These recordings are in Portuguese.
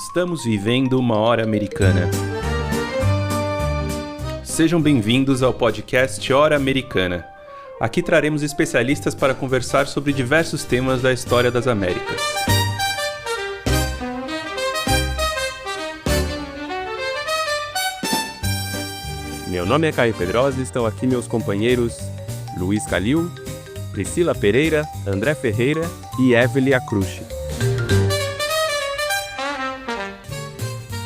Estamos vivendo uma hora americana. Sejam bem-vindos ao podcast Hora Americana. Aqui traremos especialistas para conversar sobre diversos temas da história das Américas. Meu nome é Caio Pedrosa e estão aqui meus companheiros Luiz Calil, Priscila Pereira, André Ferreira e Evelyn Acrucci.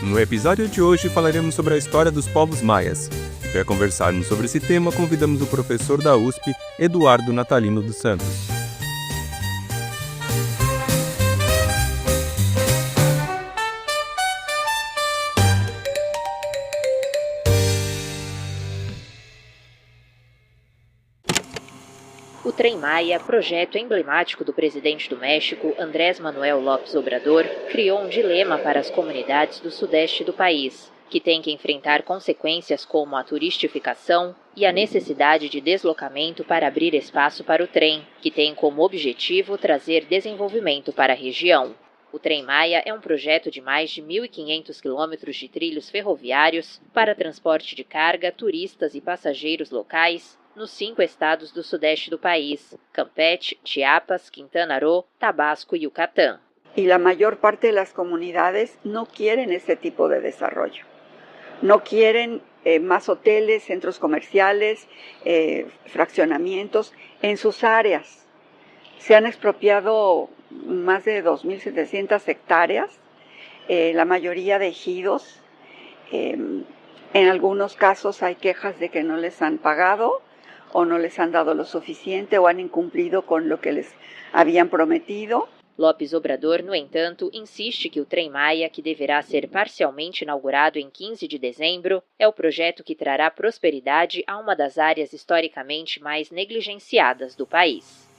No episódio de hoje falaremos sobre a história dos povos maias. Para conversarmos sobre esse tema, convidamos o professor da USP, Eduardo Natalino dos Santos. O Tren Maya, projeto emblemático do presidente do México, Andrés Manuel López Obrador, criou um dilema para as comunidades do sudeste do país, que têm que enfrentar consequências como a turistificação e a necessidade de deslocamento para abrir espaço para o trem, que tem como objetivo trazer desenvolvimento para a região. O Tren Maya é um projeto de mais de 1.500 quilômetros de trilhos ferroviários para transporte de carga, turistas e passageiros locais nos 5 estados do sudeste do país: Campeche, Chiapas, Quintana Roo, Tabasco y Yucatán. Y la mayor parte de las comunidades no quieren ese tipo de desarrollo. No quieren más hoteles, centros comerciales, fraccionamientos en sus áreas. Se han expropiado más de 2.700 hectáreas, la mayoría de ejidos. En algunos casos hay quejas de que no les han pagado o no les han dado lo suficiente o han incumplido con lo que les habían prometido. López Obrador, no entanto, insiste que o Tren Maya, que deverá ser parcialmente inaugurado em 15 de dezembro, é o projeto que trará prosperidade a uma das áreas historicamente mais negligenciadas do país.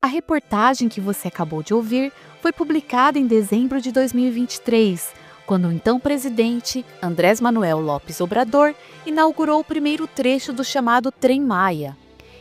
A reportagem que você acabou de ouvir foi publicada em dezembro de 2023, quando o então presidente Andrés Manuel López Obrador inaugurou o primeiro trecho do chamado Tren Maya.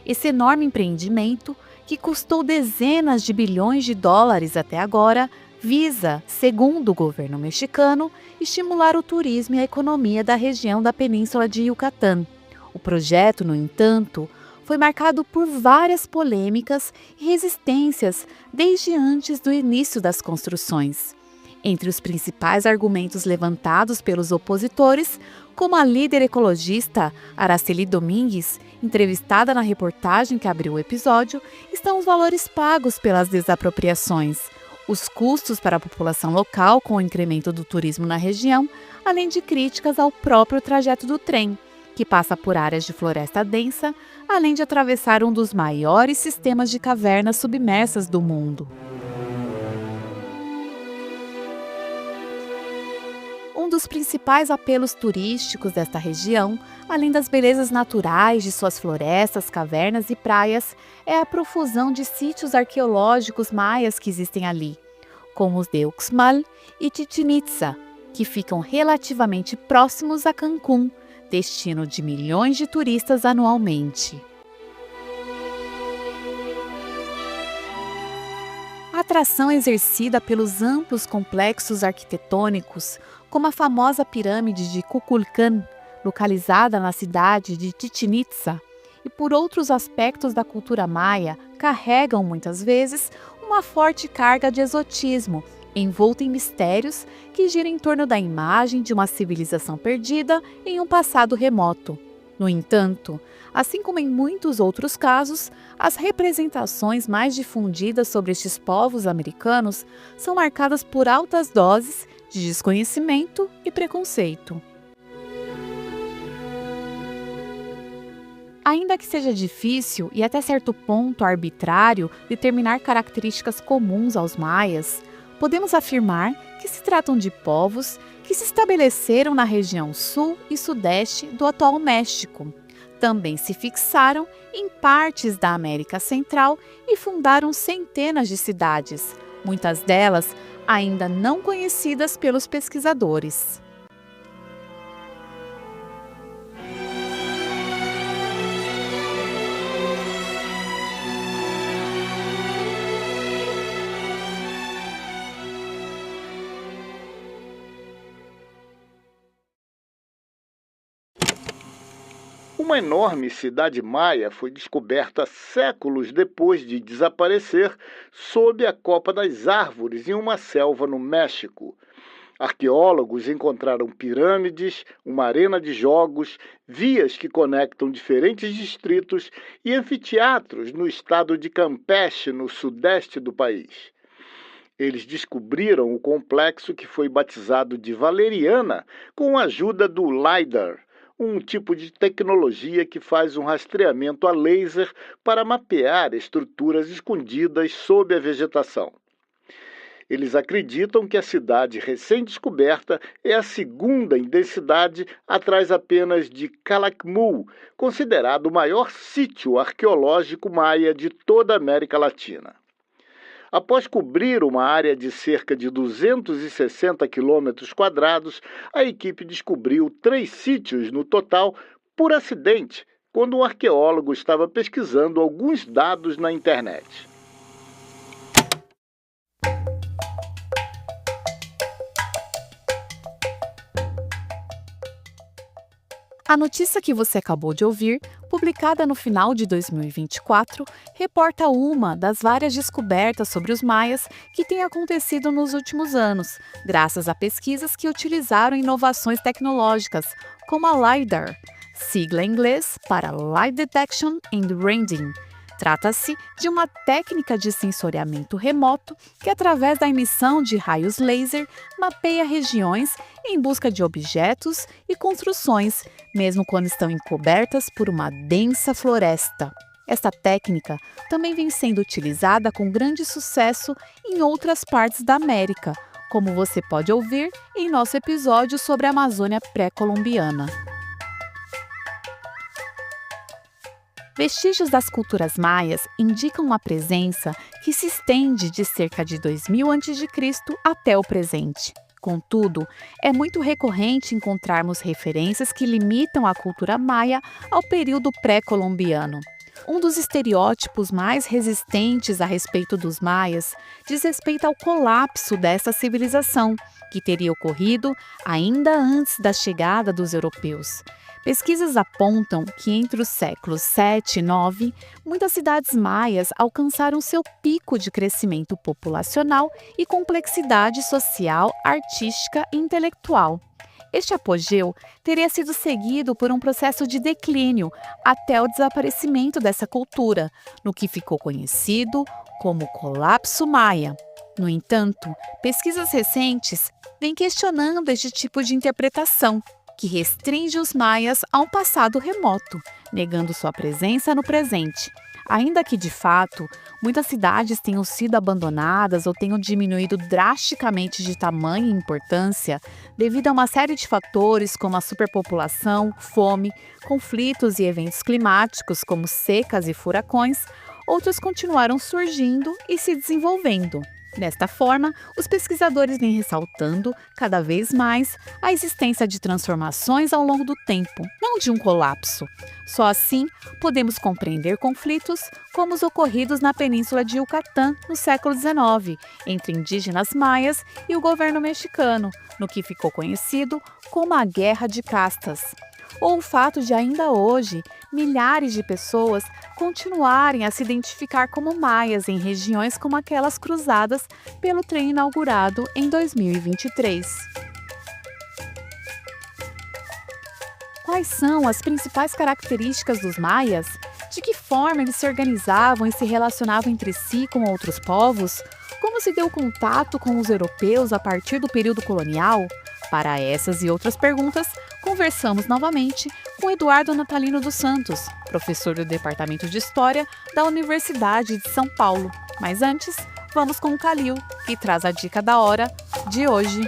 Esse enorme empreendimento, que custou dezenas de bilhões de dólares até agora, visa, segundo o governo mexicano, estimular o turismo e a economia da região da Península de Yucatán. O projeto, no entanto, foi marcado por várias polêmicas e resistências desde antes do início das construções. Entre os principais argumentos levantados pelos opositores, como a líder ecologista Araceli Domingues, entrevistada na reportagem que abriu o episódio, estão os valores pagos pelas desapropriações, os custos para a população local com o incremento do turismo na região, além de críticas ao próprio trajeto do trem, que passa por áreas de floresta densa, além de atravessar um dos maiores sistemas de cavernas submersas do mundo. Um dos principais apelos turísticos desta região, além das belezas naturais de suas florestas, cavernas e praias, é a profusão de sítios arqueológicos maias que existem ali, como os de Uxmal e Chichén Itzá, que ficam relativamente próximos a Cancún, destino de milhões de turistas anualmente. A atração exercida pelos amplos complexos arquitetônicos, como a famosa pirâmide de Kukulcán, localizada na cidade de Chichén Itzá, e por outros aspectos da cultura maia, carregam muitas vezes uma forte carga de exotismo, envolta em mistérios que giram em torno da imagem de uma civilização perdida em um passado remoto. No entanto, assim como em muitos outros casos, as representações mais difundidas sobre estes povos americanos são marcadas por altas doses de desconhecimento e preconceito. Ainda que seja difícil e até certo ponto arbitrário determinar características comuns aos maias, podemos afirmar que se tratam de povos que se estabeleceram na região sul e sudeste do atual México. Também se fixaram em partes da América Central e fundaram centenas de cidades, muitas delas ainda não conhecidas pelos pesquisadores. Uma enorme cidade maia foi descoberta séculos depois de desaparecer sob a copa das árvores em uma selva no México. Arqueólogos encontraram pirâmides, uma arena de jogos, vias que conectam diferentes distritos e anfiteatros no estado de Campeche, no sudeste do país. Eles descobriram o complexo que foi batizado de Valeriana com a ajuda do LiDAR, um tipo de tecnologia que faz um rastreamento a laser para mapear estruturas escondidas sob a vegetação. Eles acreditam que a cidade recém-descoberta é a segunda em densidade, atrás apenas de Calakmul, considerado o maior sítio arqueológico maia de toda a América Latina. Após cobrir uma área de cerca de 260 quilômetros quadrados, a equipe descobriu 3 sítios no total por acidente, quando um arqueólogo estava pesquisando alguns dados na internet. A notícia que você acabou de ouvir, publicada no final de 2024, reporta uma das várias descobertas sobre os maias que têm acontecido nos últimos anos, graças a pesquisas que utilizaram inovações tecnológicas, como a LiDAR, sigla em inglês para Light Detection and Rendering. Trata-se de uma técnica de sensoriamento remoto que, através da emissão de raios laser, mapeia regiões em busca de objetos e construções, mesmo quando estão encobertas por uma densa floresta. Esta técnica também vem sendo utilizada com grande sucesso em outras partes da América, como você pode ouvir em nosso episódio sobre a Amazônia pré-colombiana. Vestígios das culturas maias indicam uma presença que se estende de cerca de 2000 a.C. até o presente. Contudo, é muito recorrente encontrarmos referências que limitam a cultura maia ao período pré-colombiano. Um dos estereótipos mais resistentes a respeito dos maias diz respeito ao colapso dessa civilização, que teria ocorrido ainda antes da chegada dos europeus. Pesquisas apontam que entre os séculos 7 e 9, muitas cidades maias alcançaram seu pico de crescimento populacional e complexidade social, artística e intelectual. Este apogeu teria sido seguido por um processo de declínio até o desaparecimento dessa cultura, no que ficou conhecido como colapso maia. No entanto, pesquisas recentes vêm questionando este tipo de interpretação, que restringe os maias a um passado remoto, negando sua presença no presente. Ainda que, de fato, muitas cidades tenham sido abandonadas ou tenham diminuído drasticamente de tamanho e importância devido a uma série de fatores como a superpopulação, fome, conflitos e eventos climáticos como secas e furacões, outros continuaram surgindo e se desenvolvendo. Desta forma, os pesquisadores vêm ressaltando cada vez mais a existência de transformações ao longo do tempo, não de um colapso. Só assim podemos compreender conflitos como os ocorridos na península de Yucatán no século XIX, entre indígenas maias e o governo mexicano, no que ficou conhecido como a Guerra de Castas. Ou o fato de ainda hoje milhares de pessoas continuarem a se identificar como maias em regiões como aquelas cruzadas pelo trem inaugurado em 2023. Quais são as principais características dos maias? De que forma eles se organizavam e se relacionavam entre si com outros povos? Como se deu contato com os europeus a partir do período colonial? Para essas e outras perguntas, conversamos novamente com Eduardo Natalino dos Santos, professor do Departamento de História da Universidade de São Paulo. Mas antes, vamos com o Calil, que traz a dica da hora de hoje.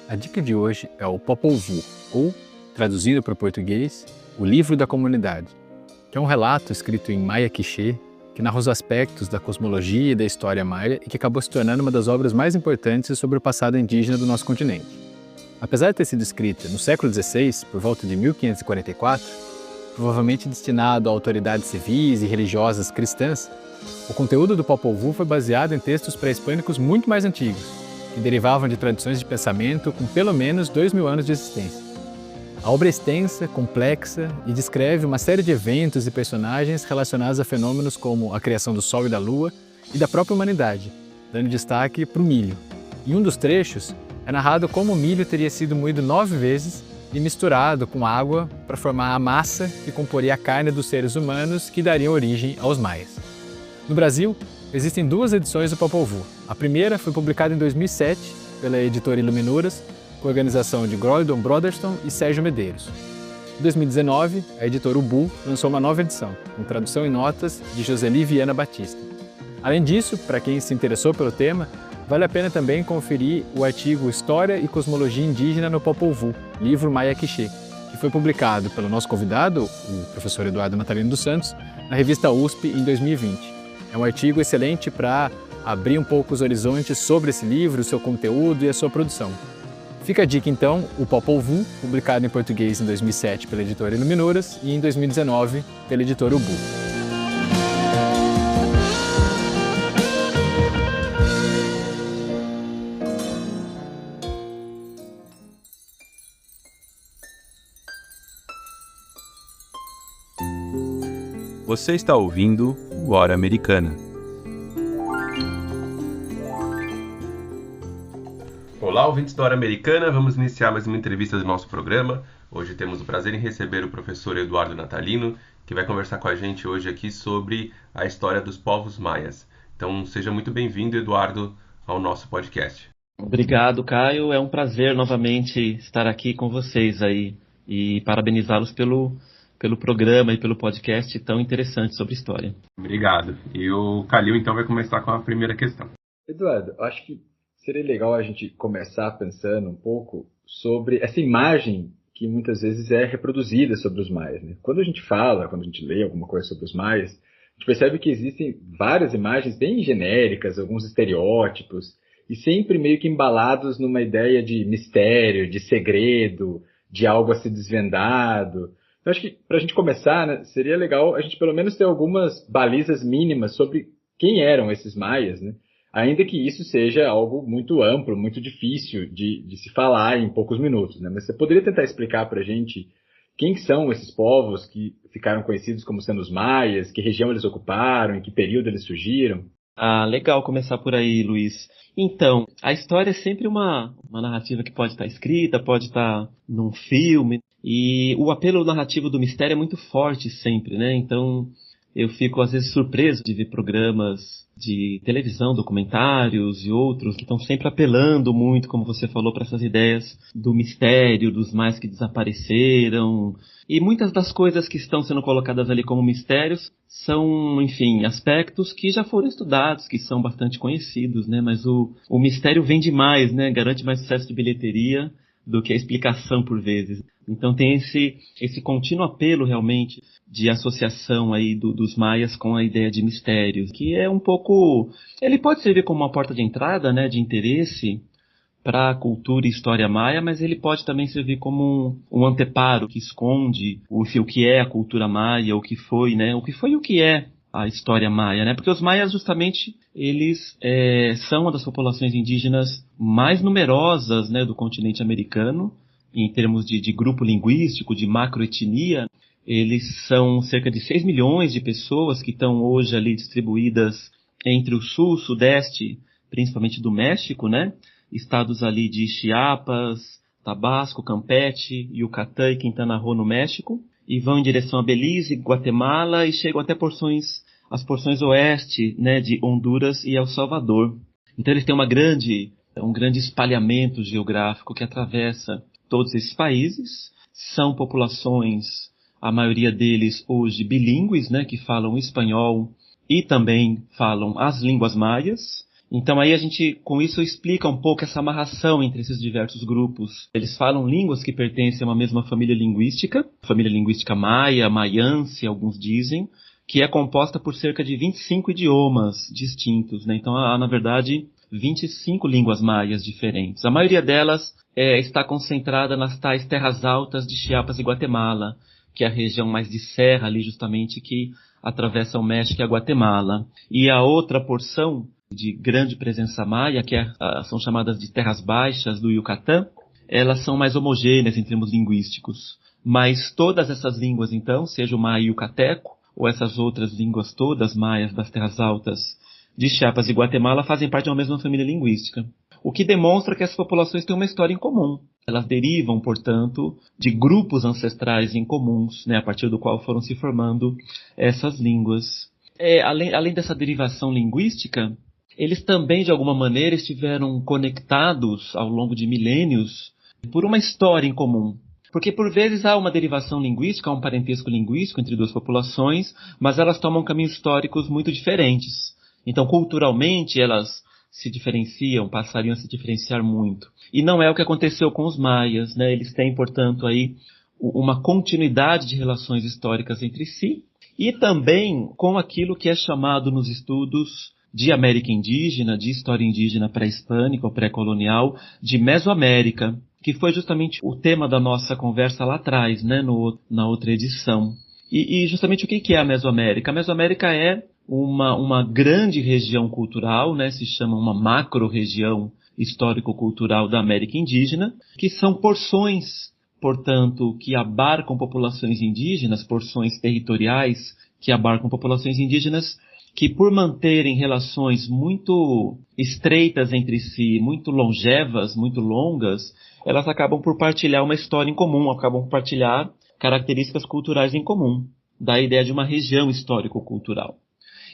A dica de hoje é o Popol Vuh, ou, traduzindo para o português, O Livro da Comunidade, que é um relato escrito em maia quiché que narra os aspectos da cosmologia e da história maia e que acabou se tornando uma das obras mais importantes sobre o passado indígena do nosso continente. Apesar de ter sido escrita no século XVI, por volta de 1544, provavelmente destinado a autoridades civis e religiosas cristãs, o conteúdo do Popol Vuh foi baseado em textos pré-hispânicos muito mais antigos, que derivavam de tradições de pensamento com pelo menos 2.000 anos de existência. A obra é extensa, complexa e descreve uma série de eventos e personagens relacionados a fenômenos como a criação do Sol e da Lua e da própria humanidade, dando destaque para o milho. Em um dos trechos, é narrado como o milho teria sido moído 9 vezes e misturado com água para formar a massa que comporia a carne dos seres humanos que dariam origem aos maias. No Brasil, existem 2 edições do Popol Vuh. A primeira foi publicada em 2007 pela editora Iluminuras, com a organização de Groydon Brotherston e Sérgio Medeiros. Em 2019, a editora Ubu lançou uma nova edição, com tradução e notas de Joseli Viana Batista. Além disso, para quem se interessou pelo tema, vale a pena também conferir o artigo História e Cosmologia Indígena no Popol Vuh, livro maia quiché, que foi publicado pelo nosso convidado, o professor Eduardo Natalino dos Santos, na revista USP em 2020. É um artigo excelente para abrir um pouco os horizontes sobre esse livro, o seu conteúdo e a sua produção. Fica a dica então, o Popol Vuh, publicado em português em 2007 pela editora Iluminuras e em 2019 pela editora Ubu. Você está ouvindo o Hora Americana. Olá, ouvintes da Hora Americana, vamos iniciar mais uma entrevista do nosso programa. Hoje temos o prazer em receber o professor Eduardo Natalino, que vai conversar com a gente hoje aqui sobre a história dos povos maias. Então, seja muito bem-vindo, Eduardo, ao nosso podcast. Obrigado, Caio. É um prazer novamente estar aqui com vocês aí e parabenizá-los pelo programa e pelo podcast tão interessante sobre história. Obrigado. E o Calil, então, vai começar com a primeira questão. Eduardo, acho que seria legal a gente começar pensando um pouco sobre essa imagem que muitas vezes é reproduzida sobre os maias, né? Quando a gente lê alguma coisa sobre os maias, a gente percebe que existem várias imagens bem genéricas, alguns estereótipos, e sempre meio que embalados numa ideia de mistério, de segredo, de algo a ser desvendado. Então, acho que para a gente começar, né, seria legal a gente pelo menos ter algumas balizas mínimas sobre quem eram esses maias, né? Ainda que isso seja algo muito amplo, muito difícil de se falar em poucos minutos, né? Mas você poderia tentar explicar para a gente quem são esses povos que ficaram conhecidos como sendo os maias, que região eles ocuparam, em que período eles surgiram? Ah, legal começar por aí, Luiz. Então, a história é sempre uma narrativa que pode estar escrita, pode estar num filme, e o apelo narrativo do mistério é muito forte sempre, né? Então, eu fico às vezes surpreso de ver programas de televisão, documentários e outros que estão sempre apelando muito, como você falou, para essas ideias do mistério, dos maias que desapareceram. E muitas das coisas que estão sendo colocadas ali como mistérios são, enfim, aspectos que já foram estudados, que são bastante conhecidos, né? Mas o mistério vende mais, né? Garante mais sucesso de bilheteria do que a explicação por vezes. Então tem esse contínuo apelo realmente de associação aí dos maias com a ideia de mistérios, que é um pouco... Ele pode servir como uma porta de entrada, né, de interesse para a cultura e história maia, mas ele pode também servir como um anteparo que esconde o que é a cultura maia, o que foi, né, o que foi e o que é a história maia, né? Porque os maias, justamente, eles são uma das populações indígenas mais numerosas, né, do continente americano, em termos de grupo linguístico, de macroetnia. Eles são cerca de 6 milhões de pessoas que estão hoje ali distribuídas entre o sul, sudeste, principalmente do México, né? Estados ali de Chiapas, Tabasco, Campeche, Yucatán e Quintana Roo no México, e vão em direção a Belize, Guatemala e chegam até as porções oeste, né, de Honduras e El Salvador. Então eles têm um grande espalhamento geográfico que atravessa todos esses países. São populações, a maioria deles hoje bilíngues, né, que falam espanhol e também falam as línguas maias. Então aí a gente, com isso, explica um pouco essa amarração entre esses diversos grupos. Eles falam línguas que pertencem a uma mesma família linguística maia, maiense, alguns dizem, que é composta por cerca de 25 idiomas distintos, né? Então há, na verdade, 25 línguas maias diferentes. A maioria delas está concentrada nas tais terras altas de Chiapas e Guatemala, que é a região mais de serra ali justamente que atravessa o México e a Guatemala. E a outra porção de grande presença maia, que são chamadas de terras baixas do Yucatán, elas são mais homogêneas em termos linguísticos. Mas todas essas línguas, então, seja o maia yucateco, ou essas outras línguas todas maias das terras altas de Chiapas e Guatemala, fazem parte de uma mesma família linguística. O que demonstra que essas populações têm uma história em comum. Elas derivam, portanto, de grupos ancestrais em comuns, né, a partir do qual foram se formando essas línguas. Além dessa derivação linguística, eles também, de alguma maneira, estiveram conectados ao longo de milênios por uma história em comum. Porque, por vezes, há uma derivação linguística, há um parentesco linguístico entre duas populações, mas elas tomam caminhos históricos muito diferentes. Então, culturalmente, elas se diferenciam, passariam a se diferenciar muito. E não é o que aconteceu com os maias, né? Eles têm, portanto, aí uma continuidade de relações históricas entre si, e também com aquilo que é chamado nos estudos de América Indígena, de história indígena pré-hispânica ou pré-colonial, de Mesoamérica, que foi justamente o tema da nossa conversa lá atrás, né, na outra edição. E justamente o que é a Mesoamérica? A Mesoamérica é uma grande região cultural, né, se chama uma macro-região histórico-cultural da América Indígena, que são porções, portanto, que abarcam populações indígenas, porções territoriais que abarcam populações indígenas, que por manterem relações muito estreitas entre si, muito longevas, muito longas, elas acabam por partilhar uma história em comum, acabam por partilhar características culturais em comum, da ideia de uma região histórico-cultural.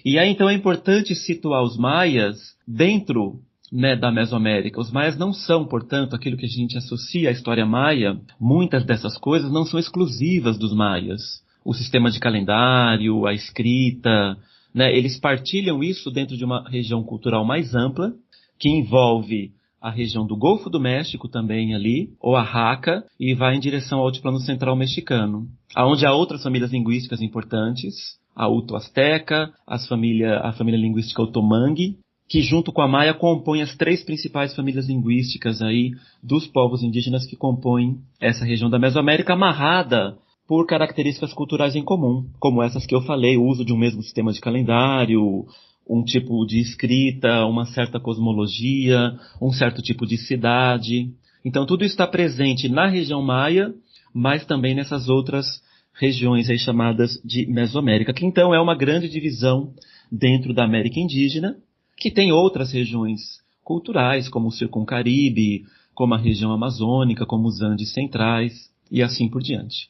E aí então é importante situar os maias dentro, né, da Mesoamérica. Os maias não são, portanto, aquilo que a gente associa à história maia. Muitas dessas coisas não são exclusivas dos maias. O sistema de calendário, a escrita, né, eles partilham isso dentro de uma região cultural mais ampla, que envolve a região do Golfo do México também ali, Oaxaca, e vai em direção ao Altiplano Central mexicano, onde há outras famílias linguísticas importantes, a Uto-Azteca, a família linguística Otomangue, que junto com a Maia compõem as três principais famílias linguísticas aí dos povos indígenas que compõem essa região da Mesoamérica, amarrada por características culturais em comum, como essas que eu falei, o uso de um mesmo sistema de calendário, um tipo de escrita, uma certa cosmologia, um certo tipo de cidade. Então tudo está presente na região maia, mas também nessas outras regiões aí chamadas de Mesoamérica, que então é uma grande divisão dentro da América Indígena, que tem outras regiões culturais, como o Circuncaribe, como a região amazônica, como os Andes centrais, e assim por diante.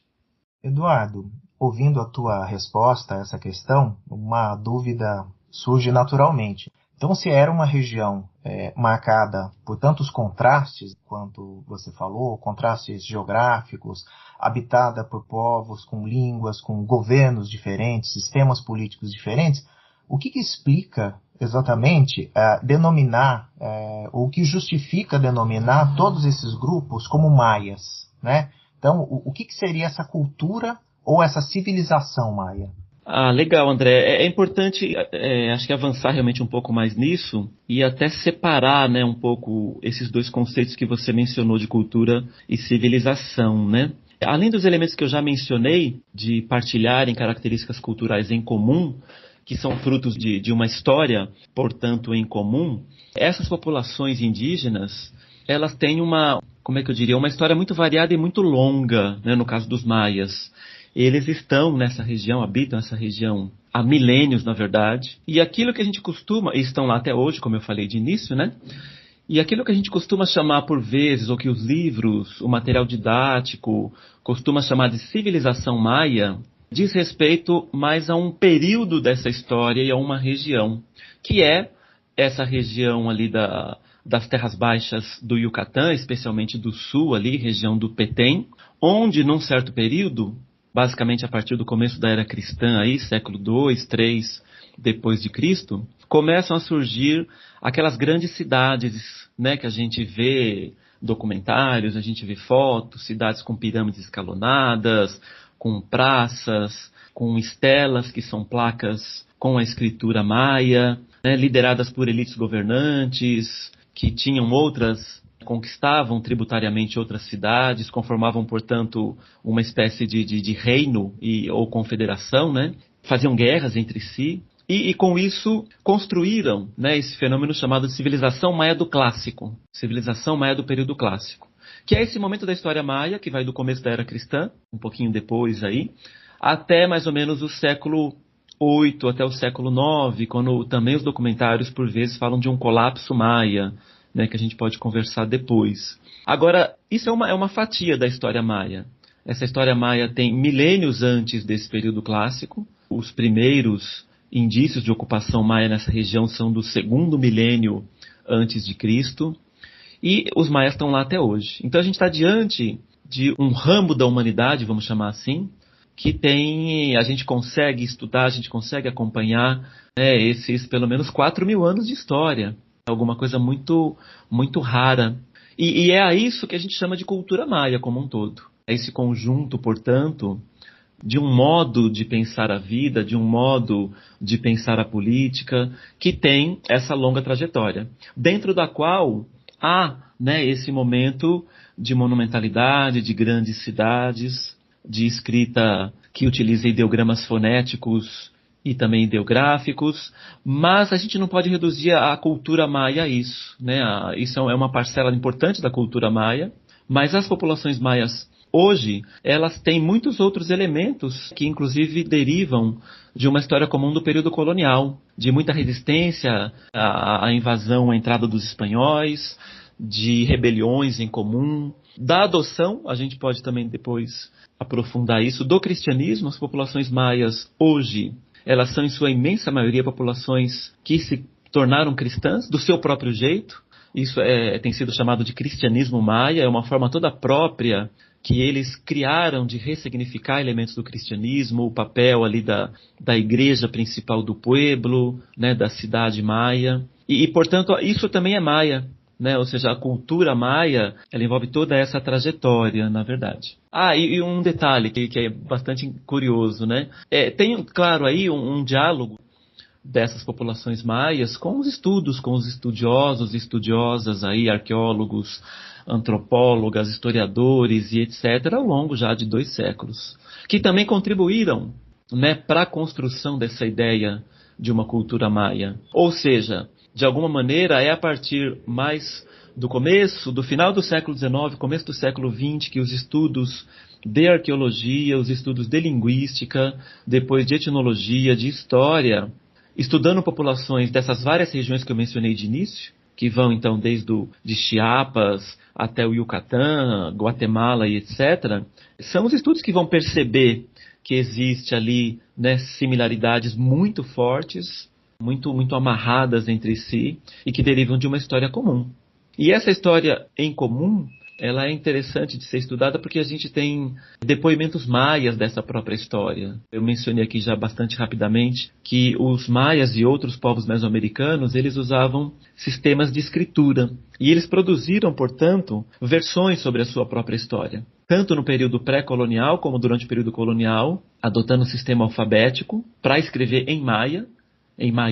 Eduardo, ouvindo a tua resposta a essa questão, uma dúvida surge naturalmente. Então, se era uma região marcada por tantos contrastes, quanto você falou, contrastes geográficos, habitada por povos com línguas, com governos diferentes, sistemas políticos diferentes, o que explica exatamente denominar, ou o que justifica denominar todos esses grupos como maias, né? Então, o que seria essa cultura ou essa civilização maia? Legal, André. É importante, acho que avançar realmente um pouco mais nisso e até separar, né, um pouco esses dois conceitos que você mencionou de cultura e civilização, né? Além dos elementos que eu já mencionei, de partilharem características culturais em comum, que são frutos de uma história, portanto, em comum, essas populações indígenas, elas têm uma história muito variada e muito longa, né, no caso dos maias. Eles estão nessa região, habitam essa região há milênios, na verdade, e aquilo que a gente costuma, e estão lá até hoje, como eu falei de início, né? E aquilo que a gente costuma chamar por vezes, ou que os livros, o material didático, costuma chamar de civilização maia, diz respeito mais a um período dessa história e a uma região, que é essa região ali das terras baixas do Yucatán, especialmente do sul ali, região do Petén, onde num certo período, basicamente a partir do começo da era cristã aí, século II, III depois de Cristo, começam a surgir aquelas grandes cidades, né, que a gente vê documentários, a gente vê fotos, cidades com pirâmides escalonadas, com praças, com estelas que são placas com a escritura maia, né, lideradas por elites governantes, que tinham conquistavam tributariamente outras cidades, conformavam, portanto, uma espécie de reino ou confederação, né, faziam guerras entre si, e com isso construíram, né, esse fenômeno chamado de civilização maia do clássico, civilização maia do período clássico, que é esse momento da história maia, que vai do começo da era cristã, um pouquinho depois aí, até mais ou menos o século VIII, até o século IX, quando também os documentários, por vezes, falam de um colapso maia, né, que a gente pode conversar depois. Agora, isso é uma fatia da história maia. Essa história maia tem milênios antes desse período clássico. Os primeiros indícios de ocupação maia nessa região são do segundo milênio antes de Cristo. E os maias estão lá até hoje. Então a gente está diante de um ramo da humanidade, vamos chamar assim, que a gente consegue estudar, a gente consegue acompanhar, né, esses pelo menos 4.000 anos de história. Alguma coisa muito, muito rara. E é a isso que a gente chama de cultura maia como um todo. É esse conjunto, portanto, de um modo de pensar a vida, de um modo de pensar a política, que tem essa longa trajetória, dentro da qual há, né, esse momento de monumentalidade, de grandes cidades, de escrita que utiliza ideogramas fonéticos e também ideográficos, mas a gente não pode reduzir a cultura maia a isso, né? Isso é uma parcela importante da cultura maia, mas as populações maias hoje, elas têm muitos outros elementos que inclusive derivam de uma história comum do período colonial, de muita resistência à invasão, à entrada dos espanhóis, de rebeliões em comum, da adoção, a gente pode também depois aprofundar isso, do cristianismo. As populações maias hoje, elas são em sua imensa maioria populações que se tornaram cristãs do seu próprio jeito. Isso tem sido chamado de cristianismo maia, é uma forma toda própria que eles criaram de ressignificar elementos do cristianismo, o papel ali da igreja principal do pueblo, né, da cidade maia. E, portanto, isso também é maia, né? Ou seja, a cultura maia, ela envolve toda essa trajetória, na verdade. E um detalhe que é bastante curioso, né? Tem, claro, aí um diálogo dessas populações maias com os estudos, com os estudiosos e estudiosas, aí, arqueólogos, antropólogas, historiadores e etc., ao longo já de 2 séculos, que também contribuíram, né, para a construção dessa ideia de uma cultura maia. Ou seja, de alguma maneira é a partir mais do final do século XIX, começo do século XX, que os estudos de arqueologia, os estudos de linguística, depois de etnologia, de história, estudando populações dessas várias regiões que eu mencionei de início, que vão então de Chiapas até o Yucatán, Guatemala e etc., são os estudos que vão perceber que existe ali, né, similaridades muito fortes, muito, muito amarradas entre si e que derivam de uma história comum. E essa história em comum, ela é interessante de ser estudada porque a gente tem depoimentos maias dessa própria história. Eu mencionei aqui já bastante rapidamente que os maias e outros povos mesoamericanos, eles usavam sistemas de escritura. E eles produziram, portanto, versões sobre a sua própria história. Tanto no período pré-colonial como durante o período colonial, adotando o sistema alfabético para escrever em maia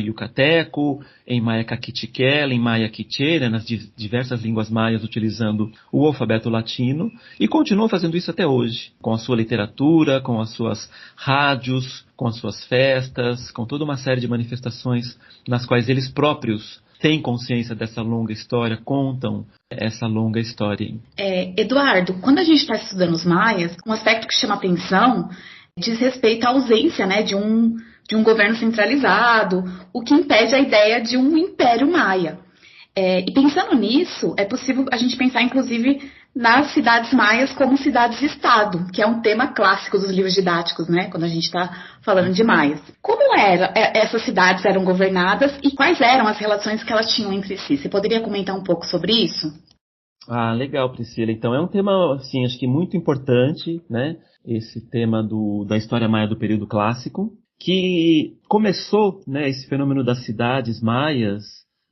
yucateco, em maia caquitiquela, em maia quiché, nas diversas línguas maias utilizando o alfabeto latino, e continuam fazendo isso até hoje, com a sua literatura, com as suas rádios, com as suas festas, com toda uma série de manifestações nas quais eles próprios têm consciência dessa longa história, contam essa longa história. Eduardo, quando a gente está estudando os maias, um aspecto que chama atenção diz respeito à ausência, né, de um governo centralizado, o que impede a ideia de um império maia. E pensando nisso, é possível a gente pensar, inclusive, nas cidades maias como cidades-estado, que é um tema clássico dos livros didáticos, né, quando a gente está falando de maias. Como essas cidades eram governadas e quais eram as relações que elas tinham entre si? Você poderia comentar um pouco sobre isso? Legal, Priscila. Então é um tema, assim, acho que muito importante, né, esse tema da história maia do período clássico. que começou, né, esse fenômeno das cidades maias,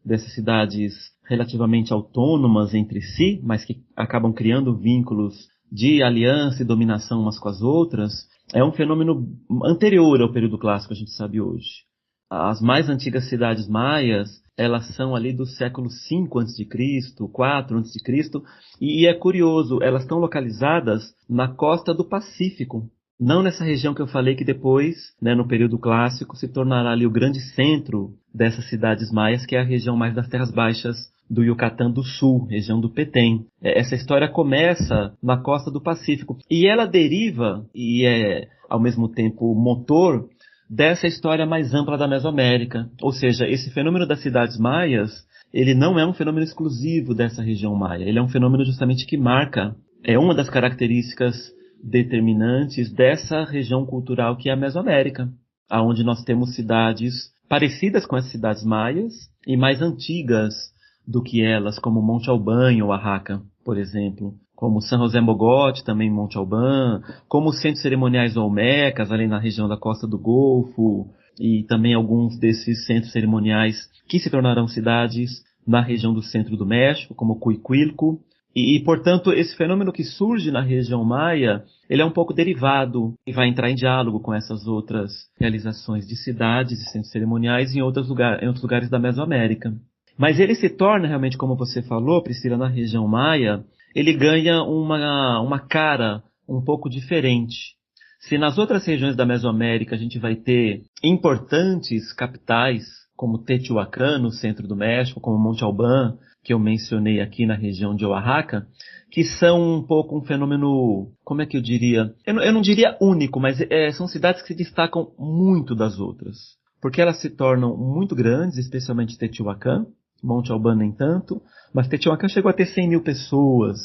dessas cidades relativamente autônomas entre si, mas que acabam criando vínculos de aliança e dominação umas com as outras, é um fenômeno anterior ao período clássico, a gente sabe hoje. As mais antigas cidades maias, elas são ali do século V a.C., IV a.C., e é curioso, elas estão localizadas na costa do Pacífico, não nessa região que eu falei que depois, né, no período clássico, se tornará ali o grande centro dessas cidades maias, que é a região mais das terras baixas do Yucatán do Sul, região do Petén. Essa história começa na costa do Pacífico e ela deriva, e é ao mesmo tempo motor, dessa história mais ampla da Mesoamérica. Ou seja, esse fenômeno das cidades maias, ele não é um fenômeno exclusivo dessa região maia, ele é um fenômeno justamente que marca, é uma das características determinantes dessa região cultural que é a Mesoamérica, onde nós temos cidades parecidas com as cidades maias e mais antigas do que elas, como Monte Albán em Oaxaca, por exemplo, como San José Mogote, também em Monte Albán, como os centros cerimoniais olmecas, ali na região da Costa do Golfo, e também alguns desses centros cerimoniais que se tornarão cidades na região do centro do México, como Cuicuilco. E, portanto, esse fenômeno que surge na região maia, ele é um pouco derivado e vai entrar em diálogo com essas outras realizações de cidades e centros cerimoniais em outros lugares da Mesoamérica. Mas ele se torna realmente, como você falou, Priscila, na região maia, ele ganha uma cara um pouco diferente. Se nas outras regiões da Mesoamérica a gente vai ter importantes capitais, como Teotihuacán, no centro do México, como Monte Albán, que eu mencionei aqui na região de Oaxaca, que são um pouco um fenômeno, como é que eu diria? Eu não diria único, mas são cidades que se destacam muito das outras, porque elas se tornam muito grandes, especialmente Teotihuacán, Monte Albán nem tanto, mas Teotihuacán chegou a ter 100 mil pessoas,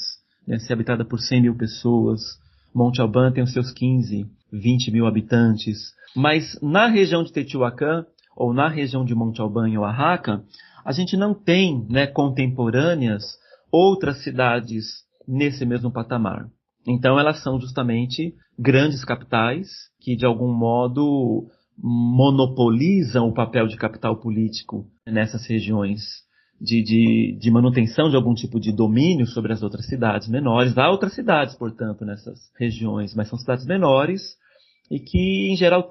né, ser habitada por 100 mil pessoas. Monte Albán tem os seus 15, 20 mil habitantes. Mas na região de Teotihuacán, ou na região de Monte Albán em Oaxaca, a gente não tem, né, contemporâneas outras cidades nesse mesmo patamar. Então elas são justamente grandes capitais que de algum modo monopolizam o papel de capital político nessas regiões de manutenção de algum tipo de domínio sobre as outras cidades menores. Há outras cidades, portanto, nessas regiões, mas são cidades menores e que, em geral,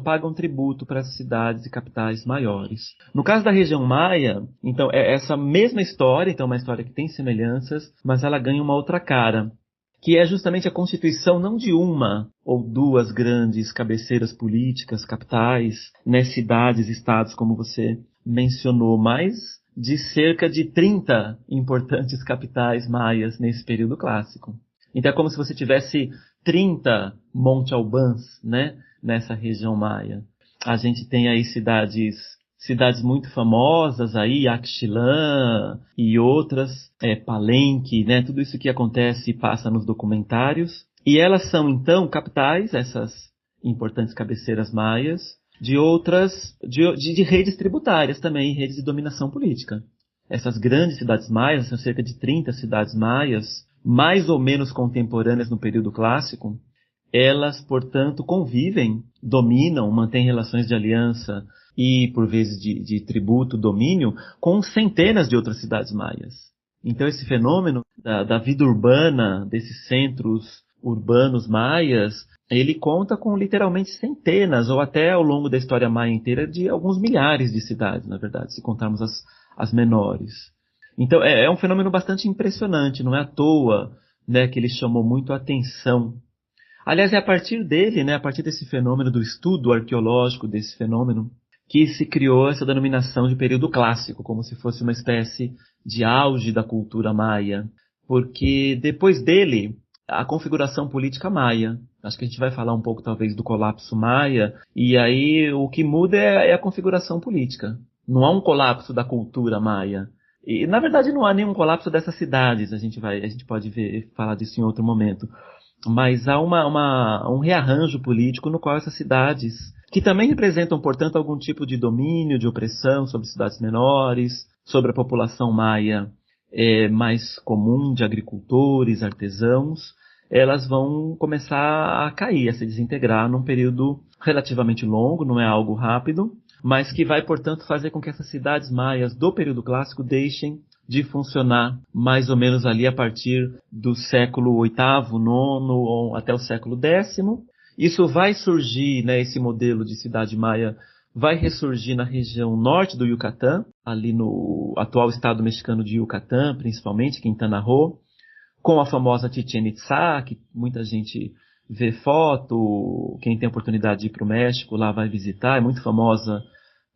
pagam tributo para as cidades e capitais maiores. No caso da região maia, então, é essa mesma história, então uma história que tem semelhanças, mas ela ganha uma outra cara, que é justamente a constituição não de uma ou duas grandes cabeceiras políticas, capitais, né, cidades, estados, como você mencionou, mas de cerca de 30 importantes capitais maias nesse período clássico. Então é como se você tivesse 30 Monte Albãs, né, nessa região maia. A gente tem aí cidades muito famosas aí, Yaxchilán e outras, Palenque, né, tudo isso que acontece e passa nos documentários. E elas são então capitais, essas importantes cabeceiras maias, de redes tributárias também, redes de dominação política. Essas grandes cidades maias, são cerca de 30 cidades maias, mais ou menos contemporâneas no período clássico, elas, portanto, convivem, dominam, mantêm relações de aliança e, por vezes, de tributo, domínio, com centenas de outras cidades maias. Então, esse fenômeno da vida urbana, desses centros urbanos maias, ele conta com literalmente centenas, ou até ao longo da história maia inteira, de alguns milhares de cidades, na verdade, se contarmos as menores. Então, é um fenômeno bastante impressionante, não é à toa, né, que ele chamou muito a atenção. Aliás, é a partir dele, né, a partir desse fenômeno, do estudo arqueológico desse fenômeno, que se criou essa denominação de período clássico, como se fosse uma espécie de auge da cultura maia. Porque depois dele, a configuração política maia. Acho que a gente vai falar um pouco, talvez, do colapso maia, e aí o que muda é a configuração política. Não há um colapso da cultura maia. E, na verdade, não há nenhum colapso dessas cidades, a gente pode falar disso em outro momento. Mas há um rearranjo político no qual essas cidades, que também representam, portanto, algum tipo de domínio, de opressão sobre cidades menores, sobre a população maia mais comum, de agricultores, artesãos, elas vão começar a cair, a se desintegrar num período relativamente longo, não é algo rápido, mas que vai, portanto, fazer com que essas cidades maias do período clássico deixem de funcionar mais ou menos ali a partir do século VIII, IX ou até o século X. Isso vai surgir, né, esse modelo de cidade maia vai ressurgir na região norte do Yucatán, ali no atual estado mexicano de Yucatán, principalmente, Quintana Roo, com a famosa Chichén Itzá, que muita gente vê foto, quem tem oportunidade de ir para o México lá vai visitar, é muito famosa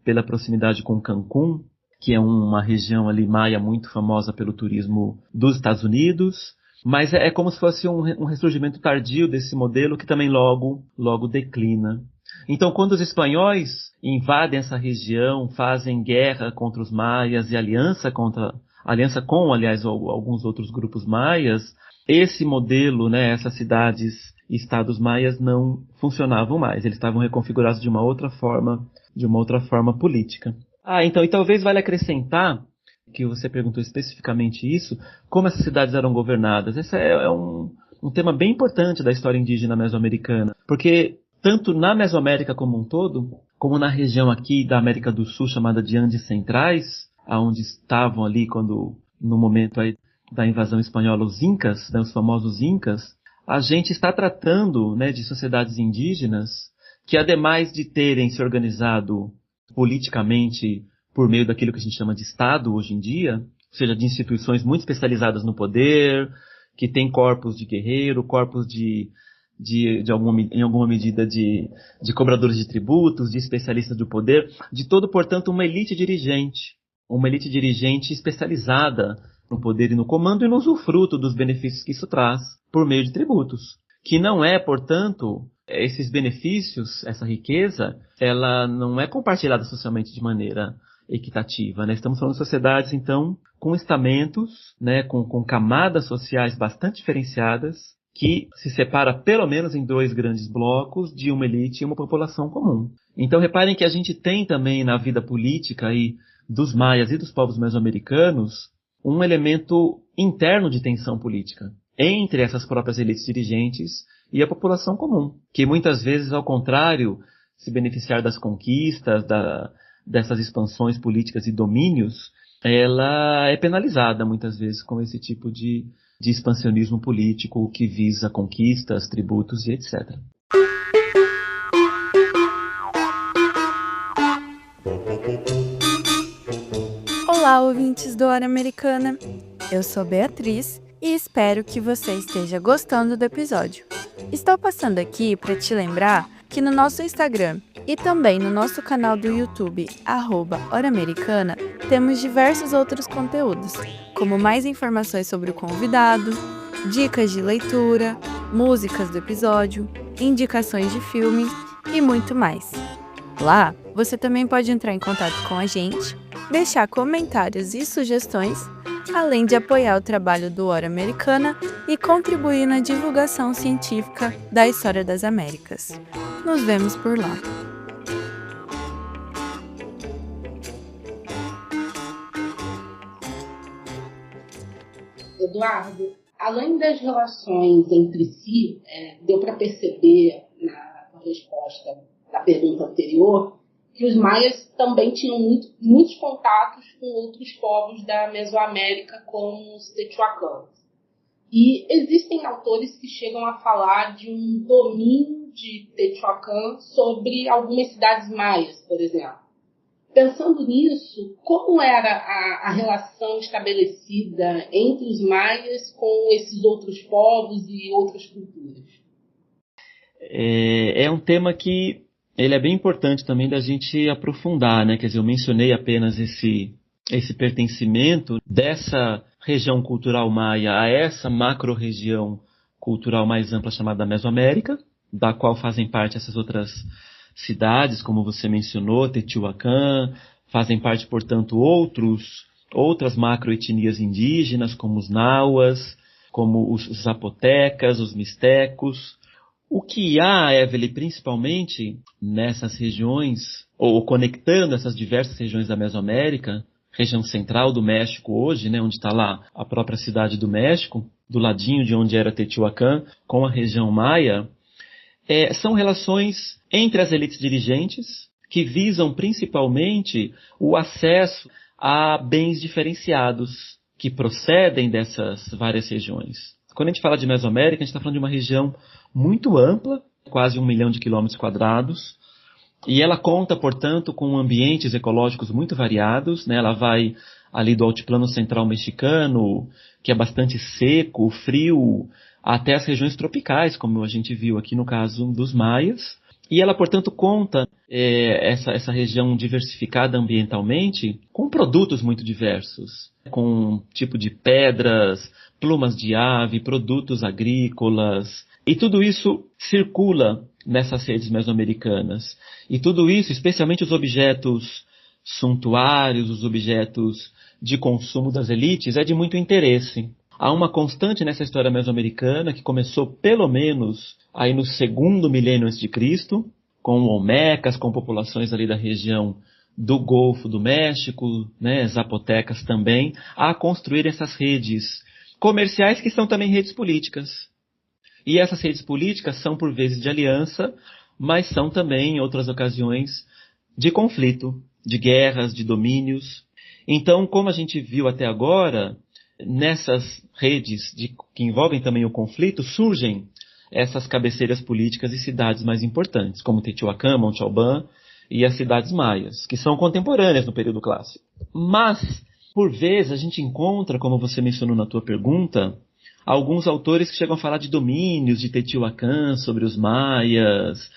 pela proximidade com Cancún, que é uma região ali maia muito famosa pelo turismo dos Estados Unidos, mas é como se fosse um ressurgimento tardio desse modelo que também logo declina. Então, quando os espanhóis invadem essa região, fazem guerra contra os maias e aliança com, aliás, alguns outros grupos maias, esse modelo, né, essas cidades e estados maias não funcionavam mais. Eles estavam reconfigurados de uma outra forma política. Então, e talvez valha acrescentar, que você perguntou especificamente isso, como essas cidades eram governadas. Esse é um tema bem importante da história indígena mesoamericana, porque tanto na Mesoamérica como um todo, como na região aqui da América do Sul, chamada de Andes Centrais, onde estavam ali no momento aí da invasão espanhola os Incas, né, os famosos Incas, a gente está tratando, né, de sociedades indígenas que, ademais de terem se organizado politicamente por meio daquilo que a gente chama de Estado hoje em dia, ou seja, de instituições muito especializadas no poder, que tem corpos de guerreiro, corpos em alguma medida de cobradores de tributos, de especialistas do poder, de todo, portanto, uma elite dirigente especializada no poder e no comando e no usufruto dos benefícios que isso traz por meio de tributos, que não é, portanto, esses benefícios, essa riqueza, ela não é compartilhada socialmente de maneira equitativa, né? Estamos falando de sociedades, então, com estamentos, né, com camadas sociais bastante diferenciadas, que se separa pelo menos em dois grandes blocos de uma elite e uma população comum. Então reparem que a gente tem também na vida política aí dos maias e dos povos mesoamericanos um elemento interno de tensão política entre essas próprias elites dirigentes e a população comum, que muitas vezes, ao contrário, se beneficiar das conquistas, dessas expansões políticas e domínios, ela é penalizada muitas vezes com esse tipo de expansionismo político que visa conquistas, tributos e etc. Olá, ouvintes do Hora Americana. Eu sou Beatriz e espero que você esteja gostando do episódio. Estou passando aqui para te lembrar que no nosso Instagram e também no nosso canal do YouTube, @Hora Americana, temos diversos outros conteúdos, como mais informações sobre o convidado, dicas de leitura, músicas do episódio, indicações de filme e muito mais. Lá, você também pode entrar em contato com a gente, deixar comentários e sugestões, além de apoiar o trabalho do Hora Americana e contribuir na divulgação científica da história das Américas. Nos vemos por lá. Eduardo, além das relações entre si, deu para perceber na resposta da pergunta anterior que os maias também tinham muitos contatos com outros povos da Mesoamérica, como os Teotihuacanos. E existem autores que chegam a falar de um domínio de Teotihuacan sobre algumas cidades maias, por exemplo. Pensando nisso, como era a relação estabelecida entre os maias com esses outros povos e outras culturas? É um tema que ele é bem importante também da gente aprofundar, né? Quer dizer, eu mencionei apenas esse pertencimento dessa região cultural maia a essa macro-região cultural mais ampla chamada Mesoamérica, da qual fazem parte essas outras cidades, como você mencionou, Teotihuacan, fazem parte, portanto, outras macroetnias indígenas, como os nauas, como os zapotecas, os mistecos. O que há, Evelyn, principalmente nessas regiões, ou conectando essas diversas regiões da Mesoamérica, região central do México hoje, né, onde está lá a própria cidade do México, do ladinho de onde era Teotihuacan, com a região maia, são relações entre as elites dirigentes que visam principalmente o acesso a bens diferenciados que procedem dessas várias regiões. Quando a gente fala de Mesoamérica, a gente está falando de uma região muito ampla, quase 1 milhão de quilômetros quadrados, e ela conta, portanto, com ambientes ecológicos muito variados, né? Ela vai ali do altiplano central mexicano, que é bastante seco, frio, até as regiões tropicais, como a gente viu aqui no caso dos maias. E ela, portanto, conta essa região diversificada ambientalmente com produtos muito diversos, com tipo de pedras, plumas de ave, produtos agrícolas. E tudo isso circula nessas redes mesoamericanas. E tudo isso, especialmente os objetos suntuários, os objetos de consumo das elites, é de muito interesse. Há uma constante nessa história mesoamericana que começou pelo menos aí no 2º milênio a.C., com olmecas, com populações ali da região do Golfo do México, né, zapotecas também, a construir essas redes comerciais que são também redes políticas. E essas redes políticas são por vezes de aliança, mas são também, em outras ocasiões, de conflito, de guerras, de domínios. Então, como a gente viu até agora, nessas redes que envolvem também o conflito, surgem essas cabeceiras políticas e cidades mais importantes, como Teotihuacan, Monte Albán e as cidades maias, que são contemporâneas no período clássico. Mas, por vezes, a gente encontra, como você mencionou na tua pergunta, alguns autores que chegam a falar de domínios de Teotihuacan sobre os maias.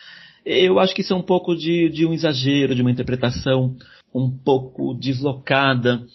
Eu acho que isso é um pouco de um exagero, de uma interpretação um pouco deslocada.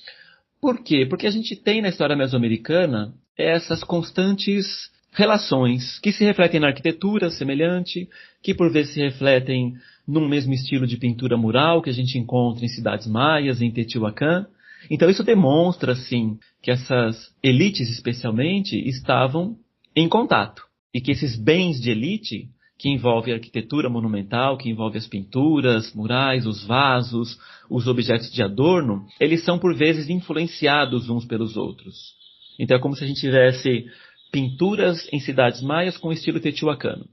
Por quê? Porque a gente tem na história mesoamericana essas constantes relações que se refletem na arquitetura semelhante, que por vezes se refletem num mesmo estilo de pintura mural que a gente encontra em cidades maias, em Teotihuacan. Então isso demonstra, sim, que essas elites especialmente estavam em contato. E que esses bens de elite, que envolvem a arquitetura monumental, que envolve as pinturas, murais, os vasos, os objetos de adorno, eles são por vezes influenciados uns pelos outros. Então é como se a gente tivesse pinturas em cidades maias com estilo teotihuacano.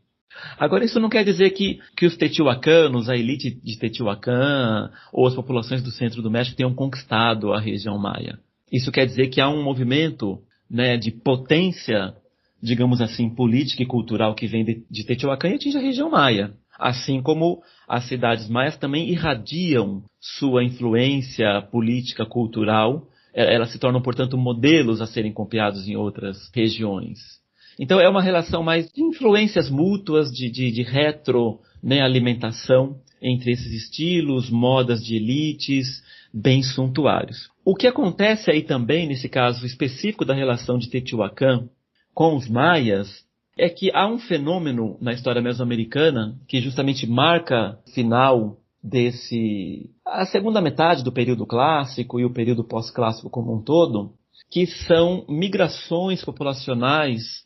Agora, isso não quer dizer que os teotihuacanos, a elite de Teotihuacan ou as populações do centro do México tenham conquistado a região maia. Isso quer dizer que há um movimento, né, de potência, digamos assim, política e cultural que vem de Teotihuacan e atinge a região maia. Assim como as cidades maias também irradiam sua influência política, cultural. Elas se tornam, portanto, modelos a serem copiados em outras regiões. Então é uma relação mais de influências mútuas, de retroalimentação entre esses estilos, modas de elites, bens suntuários. O que acontece aí também, nesse caso específico da relação de Teotihuacan com os maias, é que há um fenômeno na história mesoamericana que justamente marca o final a segunda metade do período clássico e o período pós-clássico como um todo, que são migrações populacionais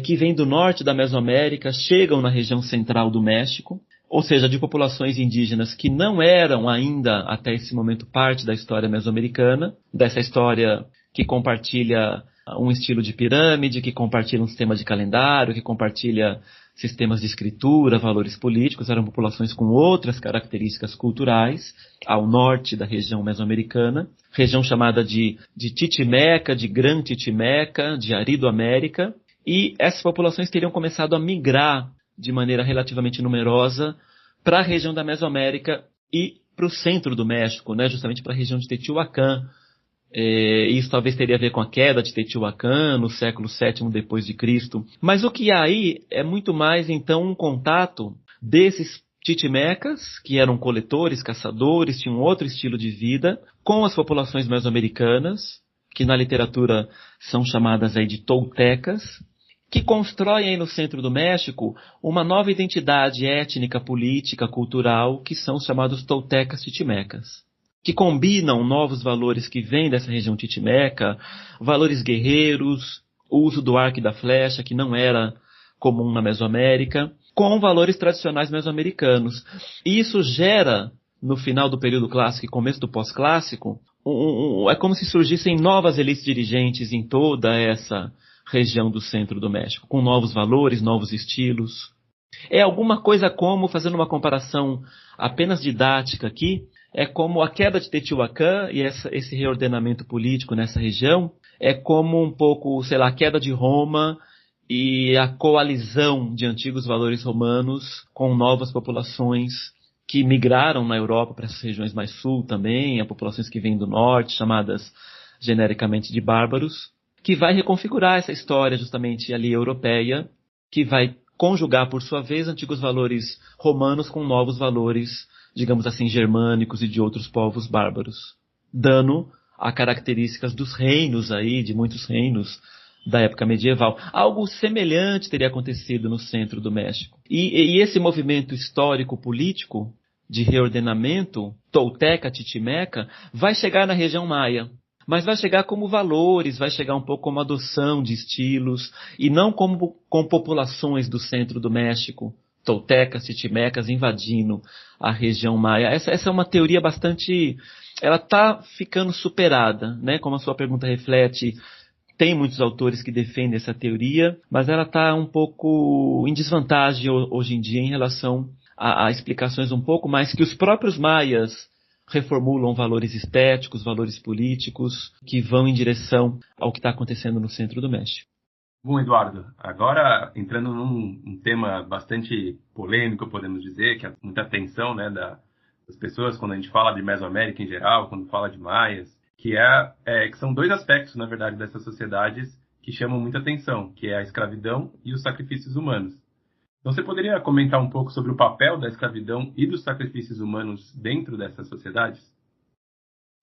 que vêm do norte da Mesoamérica, chegam na região central do México, ou seja, de populações indígenas que não eram ainda até esse momento parte da história mesoamericana, dessa história que compartilha um estilo de pirâmide, que compartilha um sistema de calendário, que compartilha sistemas de escritura, valores políticos. Eram populações com outras características culturais ao norte da região mesoamericana, região chamada de Titimeca, de Gran Titimeca, de Aridoamérica, e essas populações teriam começado a migrar de maneira relativamente numerosa para a região da Mesoamérica e para o centro do México, né, justamente para a região de Teotihuacan. Isso talvez teria a ver com a queda de Teotihuacan no século VII depois de Cristo. Mas o que há aí é muito mais, então, um contato desses titimecas, que eram coletores, caçadores, tinham outro estilo de vida, com as populações mesoamericanas, que na literatura são chamadas aí de toltecas, que constroem aí no centro do México uma nova identidade étnica, política, cultural, que são os chamados toltecas titimecas, que combinam novos valores que vêm dessa região titimeca, valores guerreiros, o uso do arco e da flecha, que não era comum na Mesoamérica, com valores tradicionais mesoamericanos. E isso gera, no final do período clássico e começo do pós-clássico, é como se surgissem novas elites dirigentes em toda essa região do centro do México, com novos valores, novos estilos. É alguma coisa como, fazendo uma comparação apenas didática aqui, é como a queda de Teotihuacan e esse reordenamento político nessa região, é como um pouco, sei lá, a queda de Roma e a coalizão de antigos valores romanos com novas populações que migraram na Europa para essas regiões mais sul também, a populações que vêm do norte, chamadas genericamente de bárbaros, que vai reconfigurar essa história justamente ali europeia, que vai conjugar, por sua vez, antigos valores romanos com novos valores, digamos assim, germânicos e de outros povos bárbaros, dando a características dos reinos aí, de muitos reinos da época medieval. Algo semelhante teria acontecido no centro do México. E esse movimento histórico-político de reordenamento tolteca-titimeca vai chegar na região maia. Mas vai chegar como valores, vai chegar um pouco como adoção de estilos, e não como com populações do centro do México, toltecas, titimecas, invadindo a região maia. Essa é uma teoria bastante... Ela está ficando superada, né? Como a sua pergunta reflete, tem muitos autores que defendem essa teoria, mas ela está um pouco em desvantagem hoje em dia em relação a explicações um pouco mais que os próprios maias reformulam valores estéticos, valores políticos, que vão em direção ao que está acontecendo no centro do México. Bom, Eduardo, agora entrando num tema bastante polêmico, podemos dizer, que é muita atenção, né, das pessoas quando a gente fala de Mesoamérica em geral, quando fala de maias, que são dois aspectos, na verdade, dessas sociedades que chamam muita atenção, que é a escravidão e os sacrifícios humanos. Então, você poderia comentar um pouco sobre o papel da escravidão e dos sacrifícios humanos dentro dessas sociedades?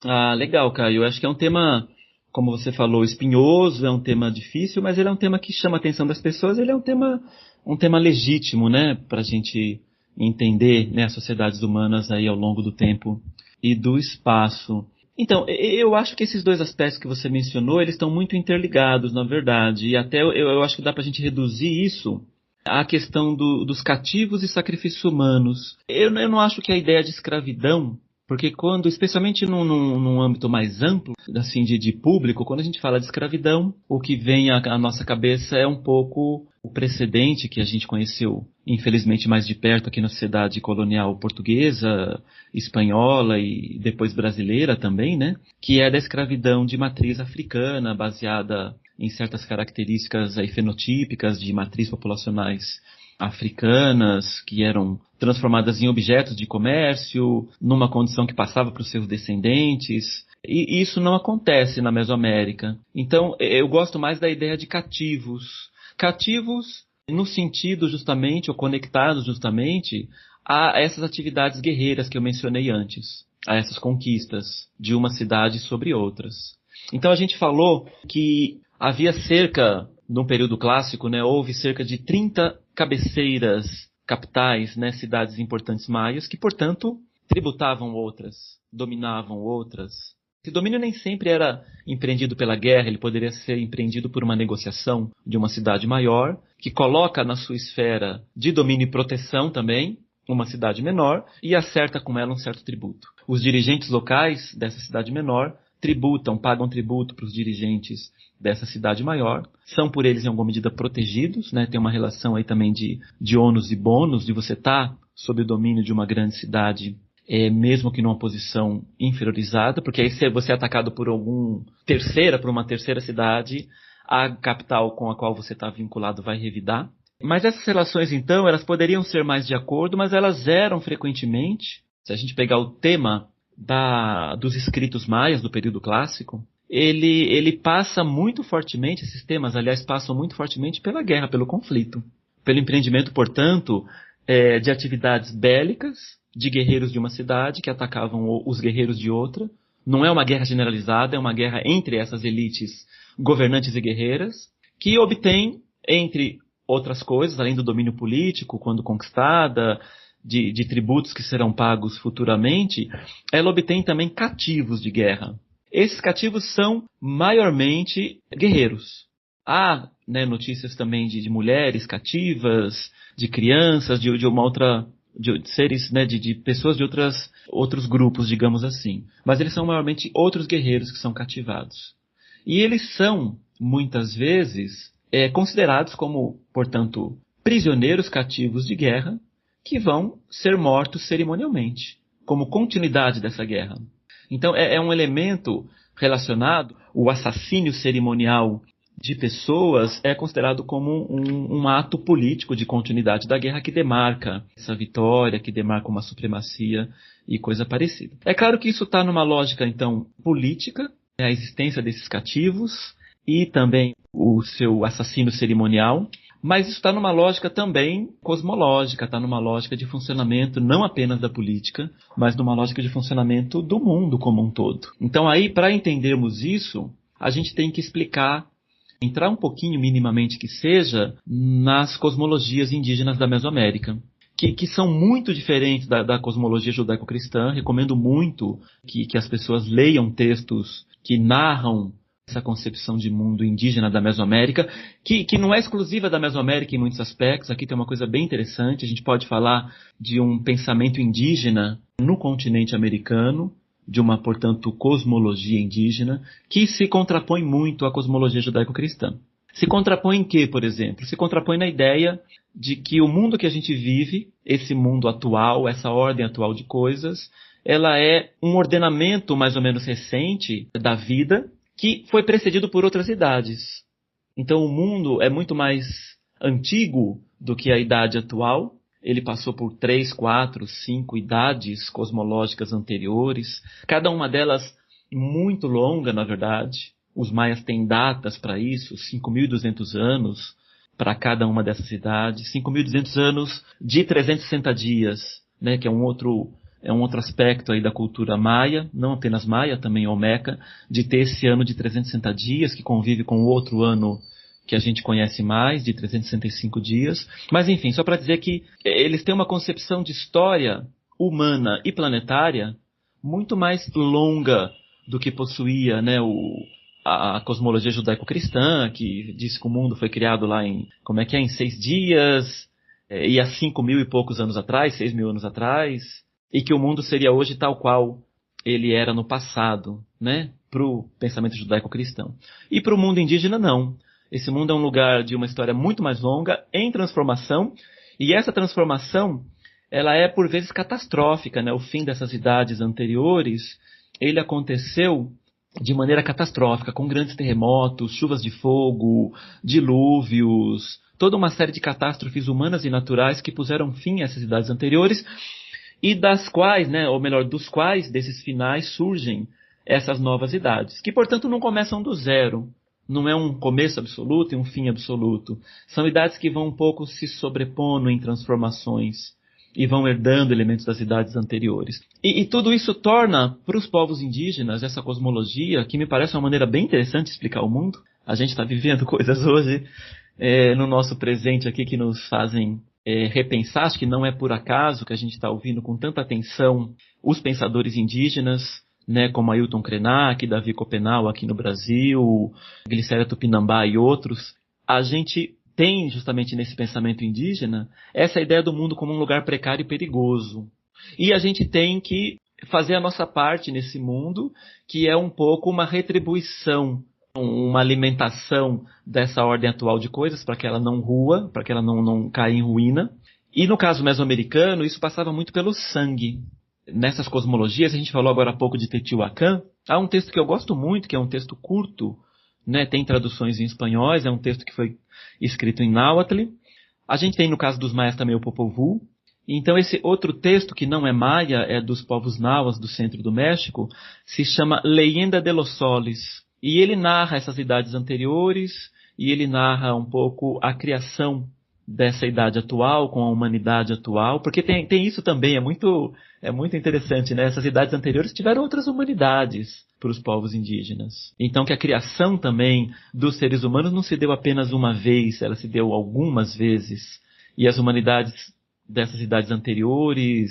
Ah, legal, Caio. Eu acho que é um tema, como você falou, espinhoso, é um tema difícil, mas ele é um tema que chama a atenção das pessoas, ele é um tema legítimo, né, para a gente entender, né, as sociedades humanas aí ao longo do tempo e do espaço. Então, eu acho que esses dois aspectos que você mencionou, eles estão muito interligados, na verdade, e até eu acho que dá para a gente reduzir isso à questão dos cativos e sacrifícios humanos. Eu não acho que a ideia de escravidão, porque quando, especialmente num âmbito mais amplo, assim, de público, quando a gente fala de escravidão, o que vem à nossa cabeça é um pouco o precedente que a gente conheceu, infelizmente, mais de perto aqui na sociedade colonial portuguesa, espanhola e depois brasileira também, né? Que é da escravidão de matriz africana, baseada em certas características aí fenotípicas de matriz populacionais africanas, que eram transformadas em objetos de comércio, numa condição que passava para os seus descendentes. E isso não acontece na Mesoamérica. Então, eu gosto mais da ideia de cativos. Cativos no sentido justamente, ou conectados justamente, a essas atividades guerreiras que eu mencionei antes, a essas conquistas de uma cidade sobre outras. Então, a gente falou que havia num período clássico, né, houve cerca de 30 cabeceiras, capitais, né, cidades importantes maias, que, portanto, tributavam outras, dominavam outras. Esse domínio nem sempre era empreendido pela guerra, ele poderia ser empreendido por uma negociação de uma cidade maior, que coloca na sua esfera de domínio e proteção também uma cidade menor e acerta com ela um certo tributo. Os dirigentes locais dessa cidade menor pagam tributo para os dirigentes dessa cidade maior, são por eles em alguma medida protegidos, né? Tem uma relação aí também de ônus e bônus, de você estar sob o domínio de uma grande cidade, mesmo que numa posição inferiorizada, porque aí se você é atacado por uma terceira cidade, a capital com a qual você está vinculado vai revidar. Mas essas relações, então, elas poderiam ser mais de acordo, mas elas eram frequentemente, se a gente pegar o tema dos escritos maias do período clássico, ele passa muito fortemente, esses temas, aliás, passam muito fortemente pela guerra, pelo conflito, pelo empreendimento, portanto, de atividades bélicas, de guerreiros de uma cidade que atacavam os guerreiros de outra. Não é uma guerra generalizada, é uma guerra entre essas elites governantes e guerreiras, que obtém, entre outras coisas, além do domínio político, quando conquistada, de tributos que serão pagos futuramente, ela obtém também cativos de guerra. Esses cativos são maiormente guerreiros. Há, né, notícias também de mulheres cativas, de crianças, de seres, né, de pessoas de outros grupos, digamos assim. Mas eles são maiormente outros guerreiros que são cativados. E eles são, muitas vezes, considerados como, portanto, prisioneiros cativos de guerra que vão ser mortos cerimonialmente, como continuidade dessa guerra. Então é um elemento relacionado, o assassínio cerimonial de pessoas é considerado como um ato político de continuidade da guerra que demarca essa vitória, que demarca uma supremacia e coisa parecida. É claro que isso está numa lógica, então, política, a existência desses cativos e também o seu assassínio cerimonial, mas isso está numa lógica também cosmológica, está numa lógica de funcionamento não apenas da política, mas numa lógica de funcionamento do mundo como um todo. Então aí, para entendermos isso, a gente tem que explicar, entrar um pouquinho minimamente que seja, nas cosmologias indígenas da Mesoamérica, que são muito diferentes da cosmologia judaico-cristã. Recomendo muito que as pessoas leiam textos que narram essa concepção de mundo indígena da Mesoamérica, que não é exclusiva da Mesoamérica em muitos aspectos. Aqui tem uma coisa bem interessante, a gente pode falar de um pensamento indígena no continente americano, de uma, portanto, cosmologia indígena, que se contrapõe muito à cosmologia judaico-cristã. Se contrapõe em quê, por exemplo? Se contrapõe na ideia de que o mundo que a gente vive, esse mundo atual, essa ordem atual de coisas, ela é um ordenamento mais ou menos recente da vida, que foi precedido por outras idades. Então o mundo é muito mais antigo do que a idade atual. Ele passou por 3, 4, 5 idades cosmológicas anteriores, cada uma delas muito longa, na verdade. Os maias têm datas para isso, 5.200 anos para cada uma dessas idades, 5.200 anos de 360 dias, né, que é um outro aspecto aí da cultura maia, não apenas maia, também olmeca, de ter esse ano de 360 dias, que convive com o outro ano que a gente conhece mais, de 365 dias. Mas, enfim, só para dizer que eles têm uma concepção de história humana e planetária muito mais longa do que possuía, né, a cosmologia judaico-cristã, que diz que o mundo foi criado lá em 6 dias, e há 5.000 e poucos anos atrás, 6.000 anos atrás, e que o mundo seria hoje tal qual ele era no passado, né, para o pensamento judaico-cristão. E para o mundo indígena, não. Esse mundo é um lugar de uma história muito mais longa, em transformação, e essa transformação, ela é por vezes catastrófica, né? O fim dessas idades anteriores, ele aconteceu de maneira catastrófica, com grandes terremotos, chuvas de fogo, dilúvios, toda uma série de catástrofes humanas e naturais que puseram fim a essas idades anteriores, e das quais, né, ou melhor, dos quais, desses finais, surgem essas novas idades, que, portanto, não começam do zero. Não é um começo absoluto e um fim absoluto. São idades que vão um pouco se sobrepondo em transformações e vão herdando elementos das idades anteriores. E tudo isso torna, para os povos indígenas, essa cosmologia, que me parece uma maneira bem interessante de explicar o mundo. A gente está vivendo coisas hoje no nosso presente aqui que nos fazem repensar. Acho que não é por acaso que a gente está ouvindo com tanta atenção os pensadores indígenas, né, como Ailton Krenak, Davi Copenau aqui no Brasil, Glicéria Tupinambá e outros. A gente tem justamente nesse pensamento indígena essa ideia do mundo como um lugar precário e perigoso. E a gente tem que fazer a nossa parte nesse mundo, que é um pouco uma retribuição, uma alimentação dessa ordem atual de coisas para que ela não rua, para que ela não caia em ruína. E no caso mesoamericano, isso passava muito pelo sangue. Nessas cosmologias, a gente falou agora há pouco de Teotihuacan, há um texto que eu gosto muito, que é um texto curto, né, tem traduções em espanhóis, é um texto que foi escrito em náhuatl. A gente tem no caso dos maias também o Popol Vuh. Então esse outro texto, que não é maia, é dos povos nahuas do centro do México, se chama Leyenda de los Soles. E ele narra essas idades anteriores, e ele narra um pouco a criação dessa idade atual, com a humanidade atual, porque tem isso também, é muito interessante, né? Essas idades anteriores tiveram outras humanidades para os povos indígenas. Então que a criação também dos seres humanos não se deu apenas uma vez, ela se deu algumas vezes. E as humanidades dessas idades anteriores,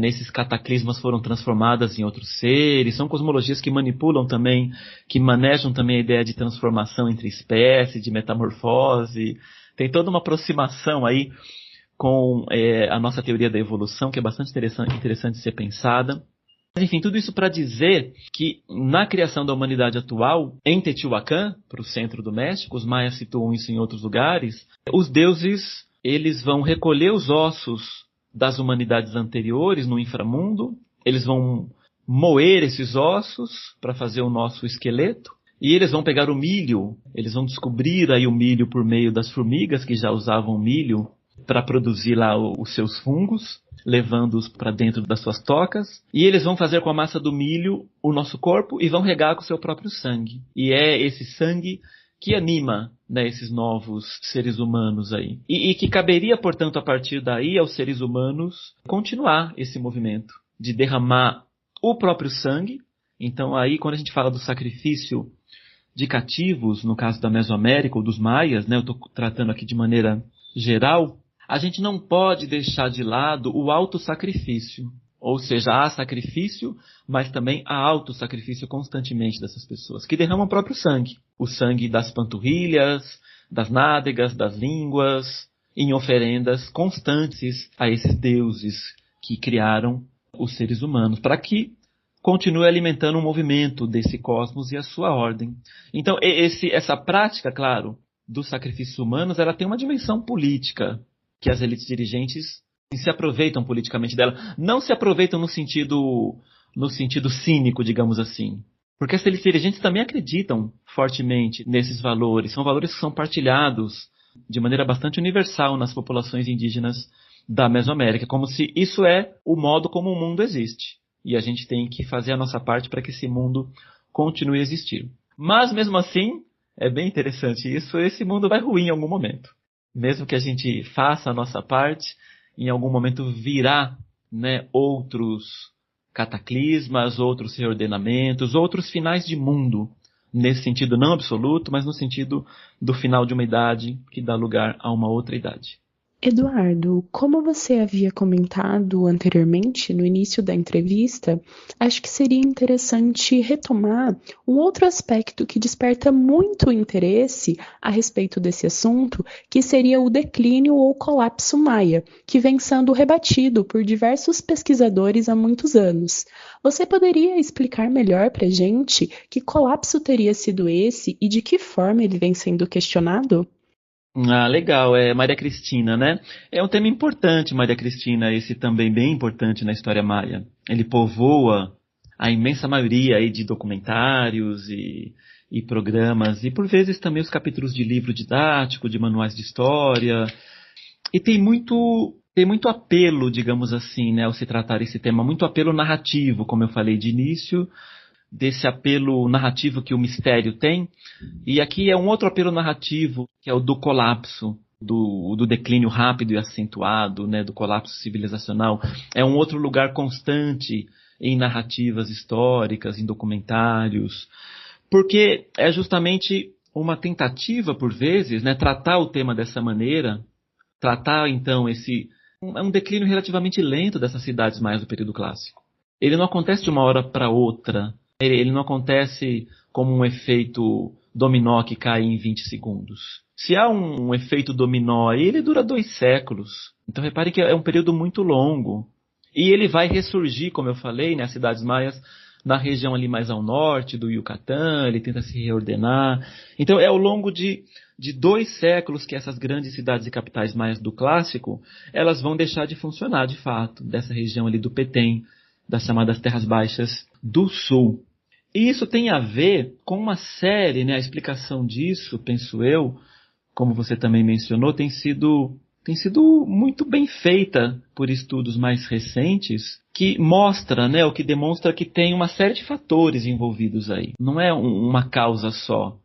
nesses cataclismas, foram transformadas em outros seres. São cosmologias que manipulam também, que manejam também a ideia de transformação entre espécies, de metamorfose. Tem toda uma aproximação aí com a nossa teoria da evolução, que é bastante interessante de ser pensada. Mas, enfim, tudo isso para dizer que na criação da humanidade atual, em Teotihuacan, para o centro do México, os maias situam isso em outros lugares, os deuses eles vão recolher os ossos das humanidades anteriores no inframundo, eles vão moer esses ossos para fazer o nosso esqueleto, e eles vão pegar o milho, eles vão descobrir aí o milho por meio das formigas que já usavam milho para produzir lá os seus fungos, levando-os para dentro das suas tocas, e eles vão fazer com a massa do milho o nosso corpo e vão regar com o seu próprio sangue. E é esse sangue que anima, né, esses novos seres humanos aí. E que caberia, portanto, a partir daí aos seres humanos continuar esse movimento de derramar o próprio sangue. Então aí, quando a gente fala do sacrifício de cativos, no caso da Mesoamérica ou dos maias, né, eu estou tratando aqui de maneira geral, a gente não pode deixar de lado o autossacrifício. Ou seja, há sacrifício, mas também há autossacrifício constantemente dessas pessoas, que derramam o próprio sangue. O sangue das panturrilhas, das nádegas, das línguas, em oferendas constantes a esses deuses que criaram os seres humanos, para que continue alimentando o movimento desse cosmos e a sua ordem. Então, essa prática, claro, dos sacrifícios humanos, ela tem uma dimensão política, que as elites dirigentes se aproveitam politicamente dela. Não se aproveitam no sentido cínico, digamos assim. Porque as elites dirigentes também acreditam fortemente nesses valores. São valores que são partilhados de maneira bastante universal nas populações indígenas da Mesoamérica, como se isso é o modo como o mundo existe. E a gente tem que fazer a nossa parte para que esse mundo continue a existir. Mas, mesmo assim, é bem interessante isso, esse mundo vai ruir em algum momento. Mesmo que a gente faça a nossa parte, em algum momento virá, né, outros cataclismas, outros reordenamentos, outros finais de mundo, nesse sentido não absoluto, mas no sentido do final de uma idade que dá lugar a uma outra idade. Eduardo, como você havia comentado anteriormente no início da entrevista, acho que seria interessante retomar um outro aspecto que desperta muito interesse a respeito desse assunto, que seria o declínio ou colapso maia, que vem sendo rebatido por diversos pesquisadores há muitos anos. Você poderia explicar melhor para a gente que colapso teria sido esse e de que forma ele vem sendo questionado? Ah, legal, é Maria Cristina, né? É um tema importante, Maria Cristina, esse também bem importante na história maia. Ele povoa a imensa maioria aí de documentários e programas, e por vezes também os capítulos de livro didático, de manuais de história. E tem muito apelo, digamos assim, né, ao se tratar esse tema, muito apelo narrativo, como eu falei de início, desse apelo narrativo que o mistério tem. E aqui é um outro apelo narrativo, que é o do colapso, do declínio rápido e acentuado, né, do colapso civilizacional. É um outro lugar constante em narrativas históricas, em documentários, porque é justamente uma tentativa, por vezes, né, tratar o tema dessa maneira, tratar, então, um declínio relativamente lento dessas cidades maias do período clássico. Ele não acontece de uma hora para outra. Ele não acontece como um efeito dominó que cai em 20 segundos. Se há um efeito dominó aí, ele dura 2 séculos. Então repare que é um período muito longo. E ele vai ressurgir, como eu falei, né, as cidades maias na região ali mais ao norte do Yucatán, ele tenta se reordenar. Então é ao longo de 2 séculos que essas grandes cidades e capitais maias do clássico, elas vão deixar de funcionar de fato, dessa região ali do Petém, das chamadas Terras Baixas do Sul. E isso tem a ver com uma série, né, a explicação disso, penso eu, como você também mencionou, tem sido muito bem feita por estudos mais recentes, que mostra, né, o que demonstra que tem uma série de fatores envolvidos aí. Não é uma causa só.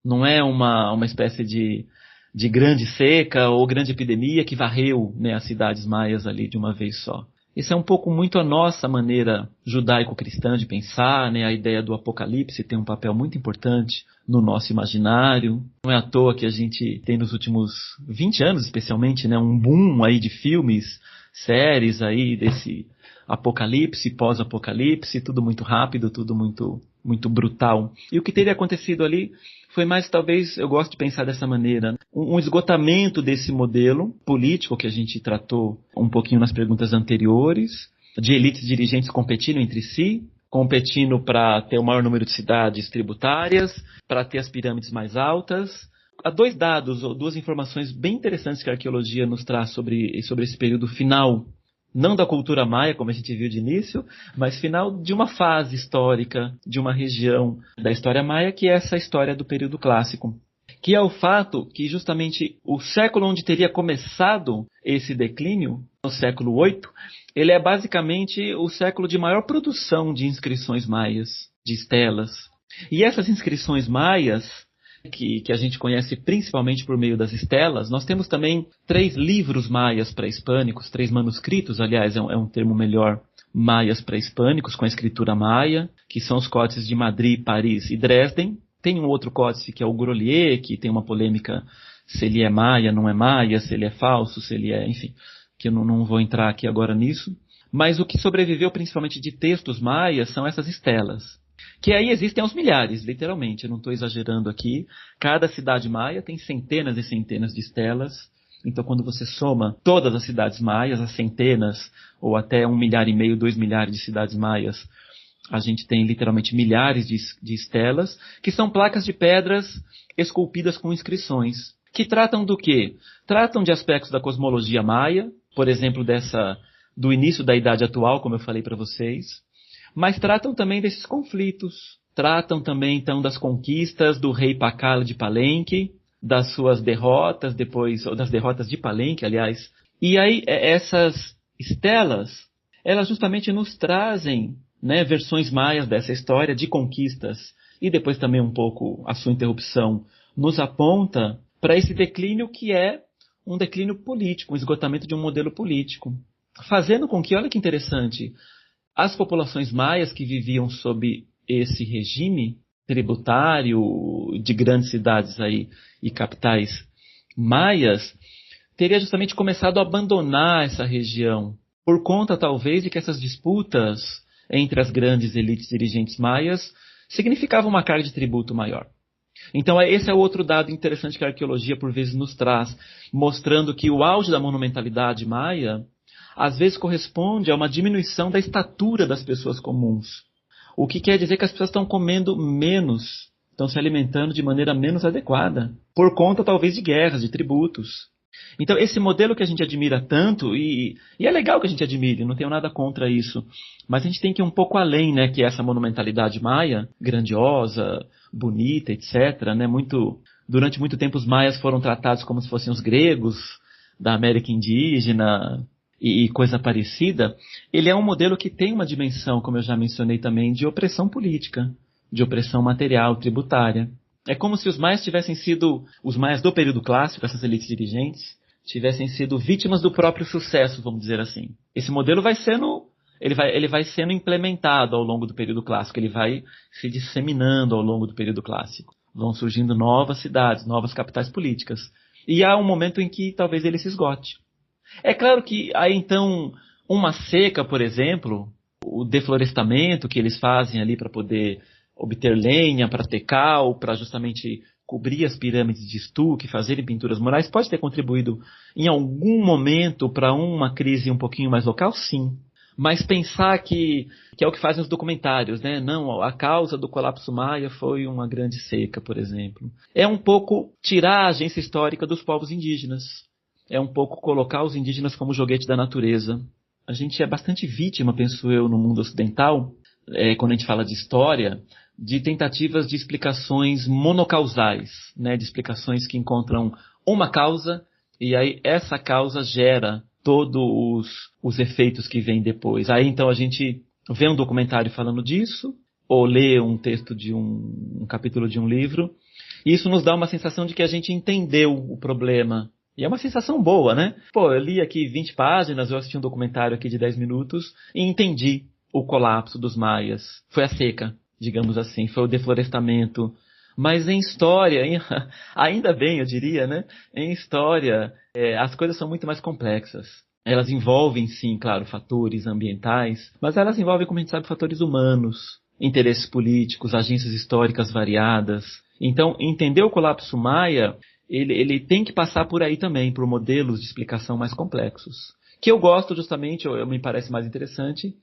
Não é uma espécie de grande seca ou grande epidemia que varreu, né, as cidades maias ali de uma vez só. Isso é um pouco muito a nossa maneira judaico-cristã de pensar, né? A ideia do apocalipse tem um papel muito importante no nosso imaginário. Não é à toa que a gente tem nos últimos 20 anos, especialmente, né, um boom aí de filmes, séries aí desse apocalipse, pós-apocalipse, tudo muito rápido, tudo muito, muito brutal. E o que teria acontecido ali foi mais, talvez, eu gosto de pensar dessa maneira, um esgotamento desse modelo político que a gente tratou um pouquinho nas perguntas anteriores, de elites dirigentes competindo entre si, competindo para ter o maior número de cidades tributárias, para ter as pirâmides mais altas. Há dois dados, ou duas informações bem interessantes que a arqueologia nos traz sobre esse período final, não da cultura maia, como a gente viu de início, mas final de uma fase histórica, de uma região da história maia, que é essa história do período clássico. Que é o fato que justamente o século onde teria começado esse declínio, no século VIII, ele é basicamente o século de maior produção de inscrições maias, de estelas. E essas inscrições maias, que a gente conhece principalmente por meio das estelas, nós temos também 3 livros maias pré-hispânicos, 3 manuscritos, aliás, é um termo melhor, maias pré-hispânicos, com a escritura maia, que são os códices de Madrid, Paris e Dresden. Tem um outro códice que é o Grolier, que tem uma polêmica se ele é maia, não é maia, se ele é falso, se ele é, enfim, que eu não vou entrar aqui agora nisso. Mas o que sobreviveu principalmente de textos maias são essas estelas. Que aí existem aos milhares, literalmente, eu não estou exagerando aqui. Cada cidade maia tem centenas e centenas de estelas. Então, quando você soma todas as cidades maias, as centenas, ou até 1,5 milhar, 2 milhares de cidades maias, a gente tem literalmente milhares de estelas, que são placas de pedras esculpidas com inscrições. Que tratam do quê? Tratam de aspectos da cosmologia maia, por exemplo, do início da Idade Atual, como eu falei para vocês. Mas tratam também desses conflitos, tratam também então das conquistas do rei Pacal de Palenque, das suas derrotas ou das derrotas de Palenque, aliás. E aí essas estelas, elas justamente nos trazem, né, versões maias dessa história de conquistas, e depois também um pouco a sua interrupção nos aponta para esse declínio que é um declínio político, um esgotamento de um modelo político, fazendo com que, olha que interessante, as populações maias que viviam sob esse regime tributário de grandes cidades aí e capitais maias, teria justamente começado a abandonar essa região, por conta talvez de que essas disputas entre as grandes elites dirigentes maias significavam uma carga de tributo maior. Então esse é outro dado interessante que a arqueologia por vezes nos traz, mostrando que o auge da monumentalidade maia às vezes corresponde a uma diminuição da estatura das pessoas comuns. O que quer dizer que as pessoas estão comendo menos, estão se alimentando de maneira menos adequada, por conta talvez de guerras, de tributos. Então esse modelo que a gente admira tanto, e é legal que a gente admire, não tenho nada contra isso, mas a gente tem que ir um pouco além, né, que essa monumentalidade maia, grandiosa, bonita, etc. Né, durante muito tempo os maias foram tratados como se fossem os gregos da América indígena, e coisa parecida. Ele é um modelo que tem uma dimensão, como eu já mencionei também, de opressão política, de opressão material, tributária. É como se os maias os maias do período clássico, essas elites dirigentes, tivessem sido vítimas do próprio sucesso, vamos dizer assim. Esse modelo vai sendo implementado ao longo do período clássico, ele vai se disseminando ao longo do período clássico. Vão surgindo novas cidades, novas capitais políticas. E há um momento em que talvez ele se esgote. É claro que aí então uma seca, por exemplo, o deflorestamento que eles fazem ali para poder obter lenha, para ter cal, para justamente cobrir as pirâmides de estuque, fazerem pinturas murais, pode ter contribuído em algum momento para uma crise um pouquinho mais local, sim. Mas pensar que é o que fazem os documentários, né? Não, a causa do colapso maia foi uma grande seca, por exemplo. É um pouco tirar a agência histórica dos povos indígenas. É um pouco colocar os indígenas como joguete da natureza. A gente é bastante vítima, penso eu, no mundo ocidental, quando a gente fala de história, de tentativas de explicações monocausais, né? De explicações que encontram uma causa e aí essa causa gera todos os efeitos que vêm depois. Aí então a gente vê um documentário falando disso, ou lê um texto de um capítulo de um livro, e isso nos dá uma sensação de que a gente entendeu o problema. E é uma sensação boa, né? Pô, eu li aqui 20 páginas, eu assisti um documentário aqui de 10 minutos e entendi o colapso dos maias. Foi a seca, digamos assim, foi o deflorestamento. Mas em história, ainda bem eu diria, né? Em história, as coisas são muito mais complexas. Elas envolvem, sim, claro, fatores ambientais, mas elas envolvem, como a gente sabe, fatores humanos, interesses políticos, agências históricas variadas. Então, entender o colapso maia ele tem que passar por aí também, por modelos de explicação mais complexos. Que eu gosto justamente, me parece mais interessante,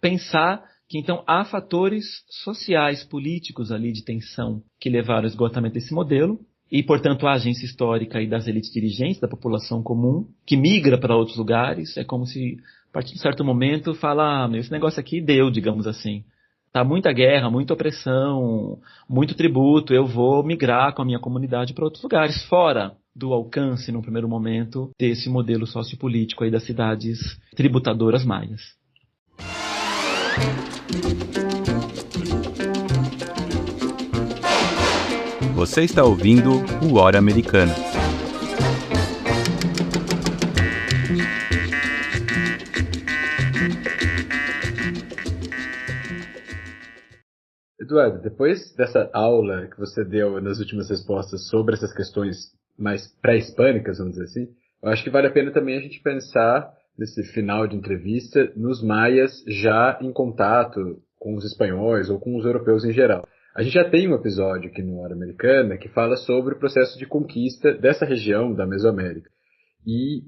pensar que então há fatores sociais, políticos ali de tensão que levaram ao esgotamento desse modelo, e portanto a agência histórica e das elites dirigentes, da população comum, que migra para outros lugares. É como se, a partir de um certo momento, fala, esse negócio aqui deu, digamos assim. Tá muita guerra, muita opressão, muito tributo, eu vou migrar com a minha comunidade para outros lugares, fora do alcance, num primeiro momento, desse modelo sociopolítico aí das cidades tributadoras maias. Você está ouvindo o Hora Americana. Eduardo, depois dessa aula que você deu nas últimas respostas sobre essas questões mais pré-hispânicas, vamos dizer assim, eu acho que vale a pena também a gente pensar, nesse final de entrevista, nos maias já em contato com os espanhóis ou com os europeus em geral. A gente já tem um episódio aqui no Hora Americana que fala sobre o processo de conquista dessa região da Mesoamérica. E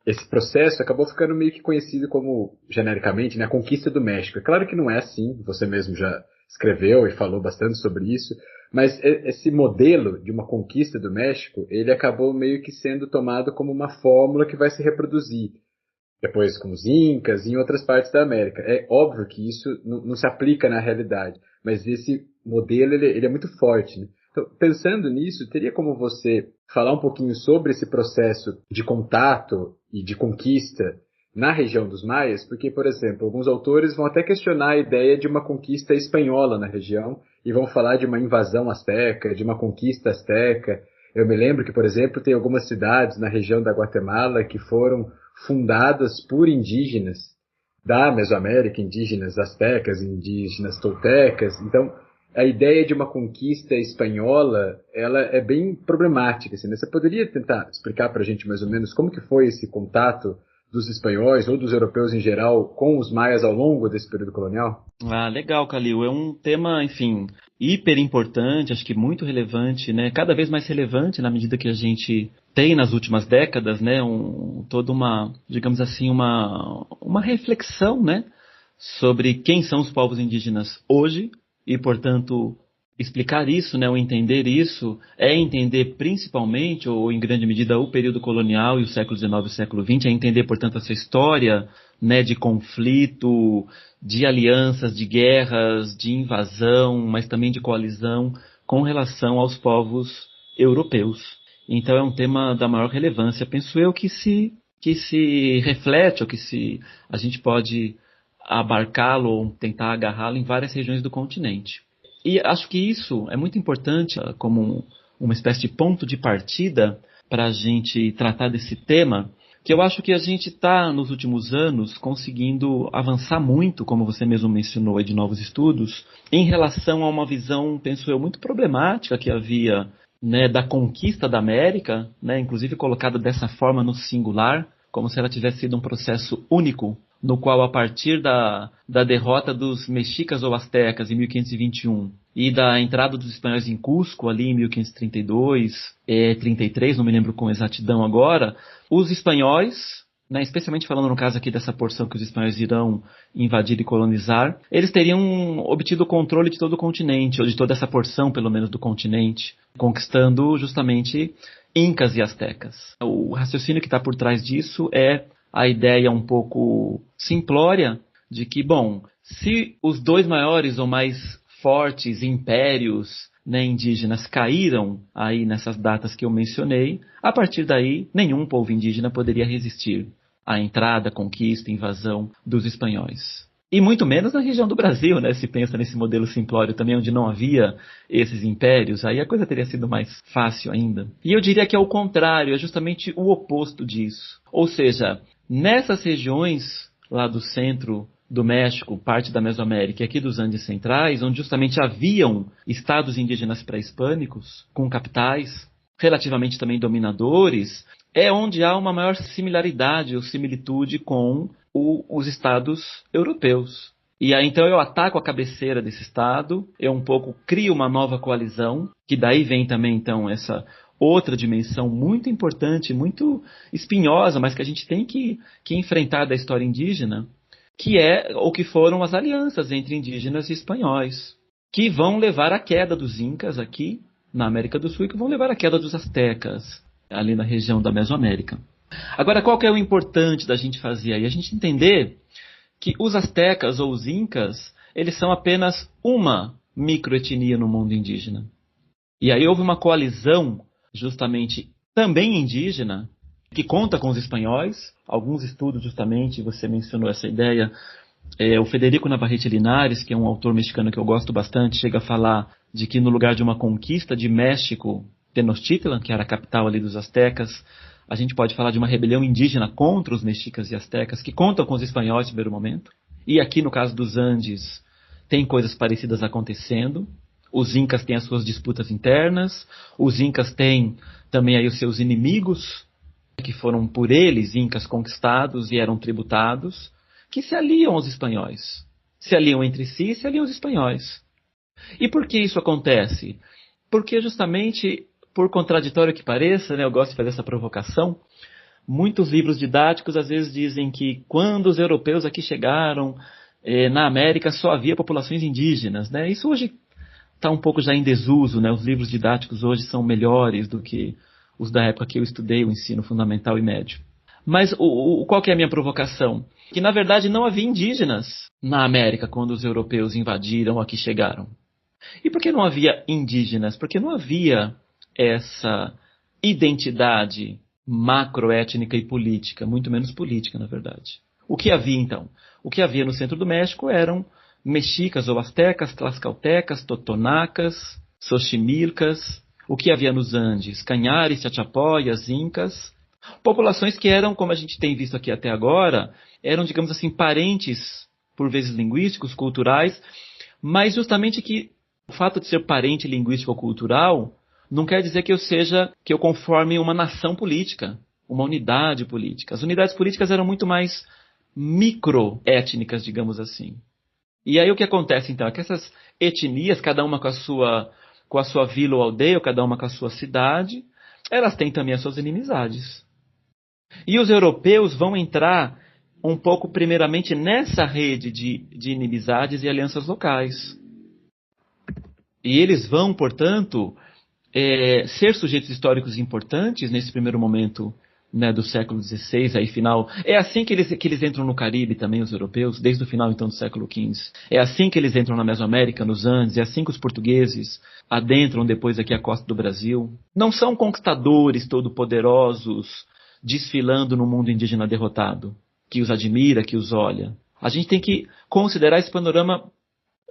esse processo acabou ficando meio que conhecido como, genericamente, a conquista do México. É claro que não é assim, você mesmo já escreveu e falou bastante sobre isso, mas esse modelo de uma conquista do México, ele acabou meio que sendo tomado como uma fórmula que vai se reproduzir depois com os Incas e em outras partes da América. É óbvio que isso não se aplica na realidade, mas esse modelo ele é muito forte, né? Então, pensando nisso, teria como você falar um pouquinho sobre esse processo de contato e de conquista na região dos maias? Porque, por exemplo, alguns autores vão até questionar a ideia de uma conquista espanhola na região e vão falar de uma invasão asteca, de uma conquista asteca. Eu me lembro que, por exemplo, tem algumas cidades na região da Guatemala que foram fundadas por indígenas da Mesoamérica, indígenas astecas, indígenas toltecas. Então, a ideia de uma conquista espanhola, ela é bem problemática, assim, né? Você poderia tentar explicar para a gente mais ou menos como que foi esse contato dos espanhóis ou dos europeus em geral com os maias ao longo desse período colonial? Ah, legal, Calil. É um tema, enfim, hiper importante, acho que muito relevante, né? Cada vez mais relevante na medida que a gente tem nas últimas décadas, né? Toda uma, digamos assim, uma reflexão, né? Sobre quem são os povos indígenas hoje e, portanto, explicar isso, né? Ou entender isso é entender principalmente, ou em grande medida, o período colonial e o século XIX e o século XX, é entender, portanto, essa história, né, de conflito, de alianças, de guerras, de invasão, mas também de coalizão com relação aos povos europeus. Então é um tema da maior relevância, penso eu, que se reflete, ou que a gente pode abarcá-lo ou tentar agarrá-lo em várias regiões do continente. E acho que isso é muito importante como uma espécie de ponto de partida para a gente tratar desse tema, que eu acho que a gente está, nos últimos anos, conseguindo avançar muito, como você mesmo mencionou, de novos estudos, em relação a uma visão, penso eu, muito problemática que havia, né, da conquista da América, né, inclusive colocada dessa forma no singular, como se ela tivesse sido um processo único, no qual, a partir da derrota dos mexicas ou astecas em 1521 e da entrada dos espanhóis em Cusco ali em 1532, 33, não me lembro com exatidão agora, os espanhóis, né, especialmente falando no caso aqui dessa porção que os espanhóis irão invadir e colonizar, eles teriam obtido o controle de todo o continente, ou de toda essa porção, pelo menos, do continente, conquistando justamente incas e astecas. O raciocínio que está por trás disso é a ideia um pouco simplória de que, bom, se os dois maiores ou mais fortes impérios, né, indígenas caíram aí nessas datas que eu mencionei, a partir daí nenhum povo indígena poderia resistir à entrada, conquista, invasão dos espanhóis. E muito menos na região do Brasil, né, se pensa nesse modelo simplório também, onde não havia esses impérios, aí a coisa teria sido mais fácil ainda. E eu diria que é o contrário, é justamente o oposto disso. Ou seja, nessas regiões lá do centro do México, parte da Mesoamérica e aqui dos Andes Centrais, onde justamente haviam estados indígenas pré-hispânicos, com capitais relativamente também dominadores, é onde há uma maior similaridade ou similitude com os estados europeus. E aí então eu ataco a cabeceira desse estado, eu um pouco crio uma nova coalizão, que daí vem também então essa outra dimensão muito importante, muito espinhosa, mas que a gente tem que enfrentar da história indígena, que é ou que foram as alianças entre indígenas e espanhóis, que vão levar à queda dos Incas aqui na América do Sul e que vão levar à queda dos Aztecas ali na região da Mesoamérica. Agora, qual que é o importante da gente fazer aí? A gente entender que os Aztecas ou os Incas, eles são apenas uma microetnia no mundo indígena. E aí houve uma coalizão justamente também indígena, que conta com os espanhóis. Alguns estudos justamente, você mencionou essa ideia, o Federico Navarrete Linares, que é um autor mexicano que eu gosto bastante, chega a falar de que no lugar de uma conquista de México, Tenochtitlan, que era a capital ali dos Aztecas, a gente pode falar de uma rebelião indígena contra os mexicas e aztecas, que contam com os espanhóis no primeiro momento. E aqui no caso dos Andes, tem coisas parecidas acontecendo. Os Incas têm as suas disputas internas, os Incas têm também aí os seus inimigos, que foram por eles, Incas, conquistados e eram tributados, que se aliam aos espanhóis. Se aliam entre si e se aliam aos espanhóis. E por que isso acontece? Porque justamente, por contraditório que pareça, né, eu gosto de fazer essa provocação, muitos livros didáticos às vezes dizem que quando os europeus aqui chegaram, na América só havia populações indígenas, né? Isso hoje está um pouco já em desuso, né? Os livros didáticos hoje são melhores do que os da época que eu estudei o ensino fundamental e médio. Mas qual que é a minha provocação? Que na verdade não havia indígenas na América quando os europeus invadiram, aqui chegaram. E por que não havia indígenas? Porque não havia essa identidade macroétnica e política, muito menos política, na verdade. O que havia então? O que havia no centro do México eram mexicas ou astecas, tlaxcaltecas, totonacas, xochimilcas. O que havia nos Andes? Canhares, Chachapóias, Incas. Populações que eram, como a gente tem visto aqui até agora, eram, digamos assim, parentes, por vezes linguísticos, culturais, mas justamente que o fato de ser parente linguístico ou cultural não quer dizer que eu conforme uma nação política, uma unidade política. As unidades políticas eram muito mais microétnicas, digamos assim. E aí o que acontece então é que essas etnias, cada uma com a sua vila ou aldeia, ou cada uma com a sua cidade, elas têm também as suas inimizades. E os europeus vão entrar um pouco primeiramente nessa rede de inimizades e alianças locais. E eles vão, portanto, ser sujeitos históricos importantes nesse primeiro momento, né, do século XVI, aí final. É assim que eles entram no Caribe também, os europeus, desde o final então do século XV. É assim que eles entram na Mesoamérica, nos Andes, é assim que os portugueses adentram depois aqui a costa do Brasil. Não são conquistadores todo-poderosos desfilando no mundo indígena derrotado, que os admira, que os olha. A gente tem que considerar esse panorama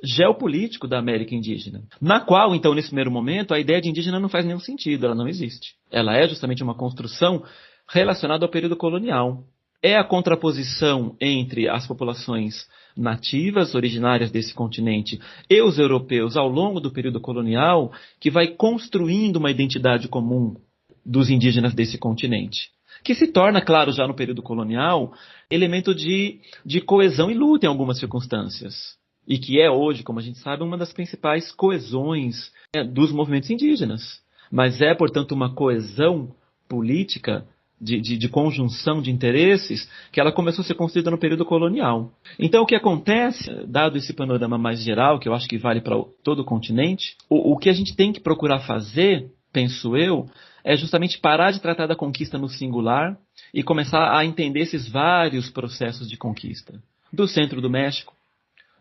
geopolítico da América indígena, na qual, então, nesse primeiro momento, a ideia de indígena não faz nenhum sentido, ela não existe. Ela é justamente uma construção relacionada ao período colonial. É a contraposição entre as populações nativas, originárias desse continente, e os europeus ao longo do período colonial que vai construindo uma identidade comum dos indígenas desse continente, que se torna, claro, já no período colonial, elemento de coesão e luta em algumas circunstâncias. E que é hoje, como a gente sabe, uma das principais coesões dos movimentos indígenas. Mas é, portanto, uma coesão política de conjunção de interesses que ela começou a ser construída no período colonial. Então, o que acontece, dado esse panorama mais geral, que eu acho que vale para todo o continente, o que a gente tem que procurar fazer, penso eu, é justamente parar de tratar da conquista no singular e começar a entender esses vários processos de conquista. Do centro do México,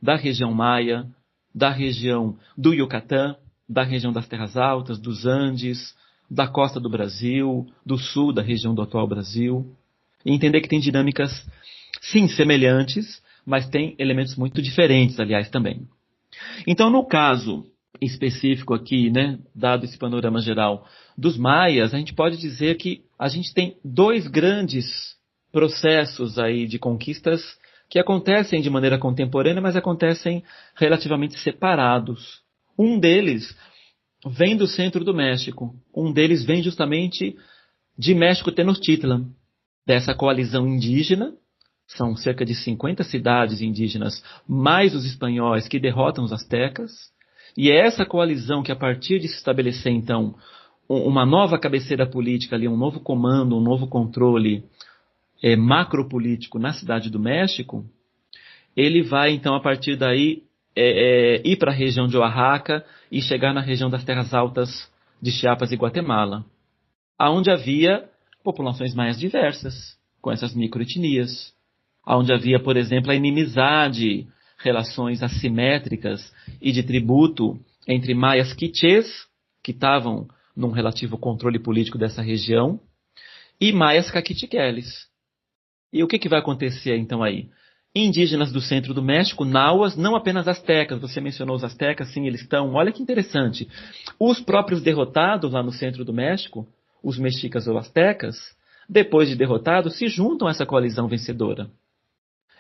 da região maia, da região do Yucatán, da região das Terras Altas, dos Andes, da costa do Brasil, do sul da região do atual Brasil. E entender que tem dinâmicas, sim, semelhantes, mas tem elementos muito diferentes, aliás, também. Então, no caso específico aqui, né, dado esse panorama geral dos maias, a gente pode dizer que a gente tem dois grandes processos aí de conquistas que acontecem de maneira contemporânea, mas acontecem relativamente separados. Um deles vem do centro do México. Um deles vem justamente de México Tenochtitlan, dessa coalizão indígena. São cerca de 50 cidades indígenas, mais os espanhóis, que derrotam os astecas. E é essa coalizão que, a partir de se estabelecer, então, uma nova cabeceira política ali, um novo comando, um novo controle macropolítico na cidade do México, ele vai, então, a partir daí, ir para a região de Oaxaca e chegar na região das terras altas de Chiapas e Guatemala, onde havia populações maias diversas, com essas microetnias, onde havia, por exemplo, a inimizade, relações assimétricas e de tributo entre maias quichês, que estavam num relativo controle político dessa região, e maias caquitiqueles. E o que vai acontecer então aí? Indígenas do centro do México, nauas, não apenas astecas, você mencionou os astecas, sim, eles estão, olha que interessante, os próprios derrotados lá no centro do México, os mexicas ou astecas, depois de derrotados, se juntam a essa coalizão vencedora.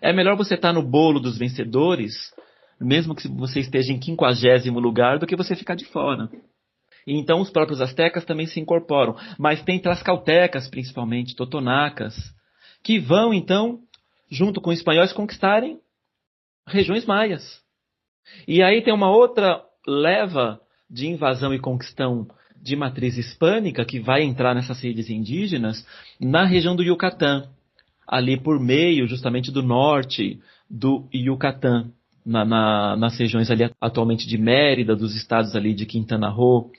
É melhor você estar no bolo dos vencedores, mesmo que você esteja em 50º lugar, do que você ficar de fora. E então os próprios astecas também se incorporam. Mas tem tlaxcaltecas, principalmente, totonacas, que vão então, junto com os espanhóis, conquistarem regiões maias. E aí tem uma outra leva de invasão e conquistão de matriz hispânica que vai entrar nessas redes indígenas na região do Yucatán, ali por meio justamente do norte do Yucatán, nas regiões ali atualmente de Mérida, dos estados ali de Quintana Roo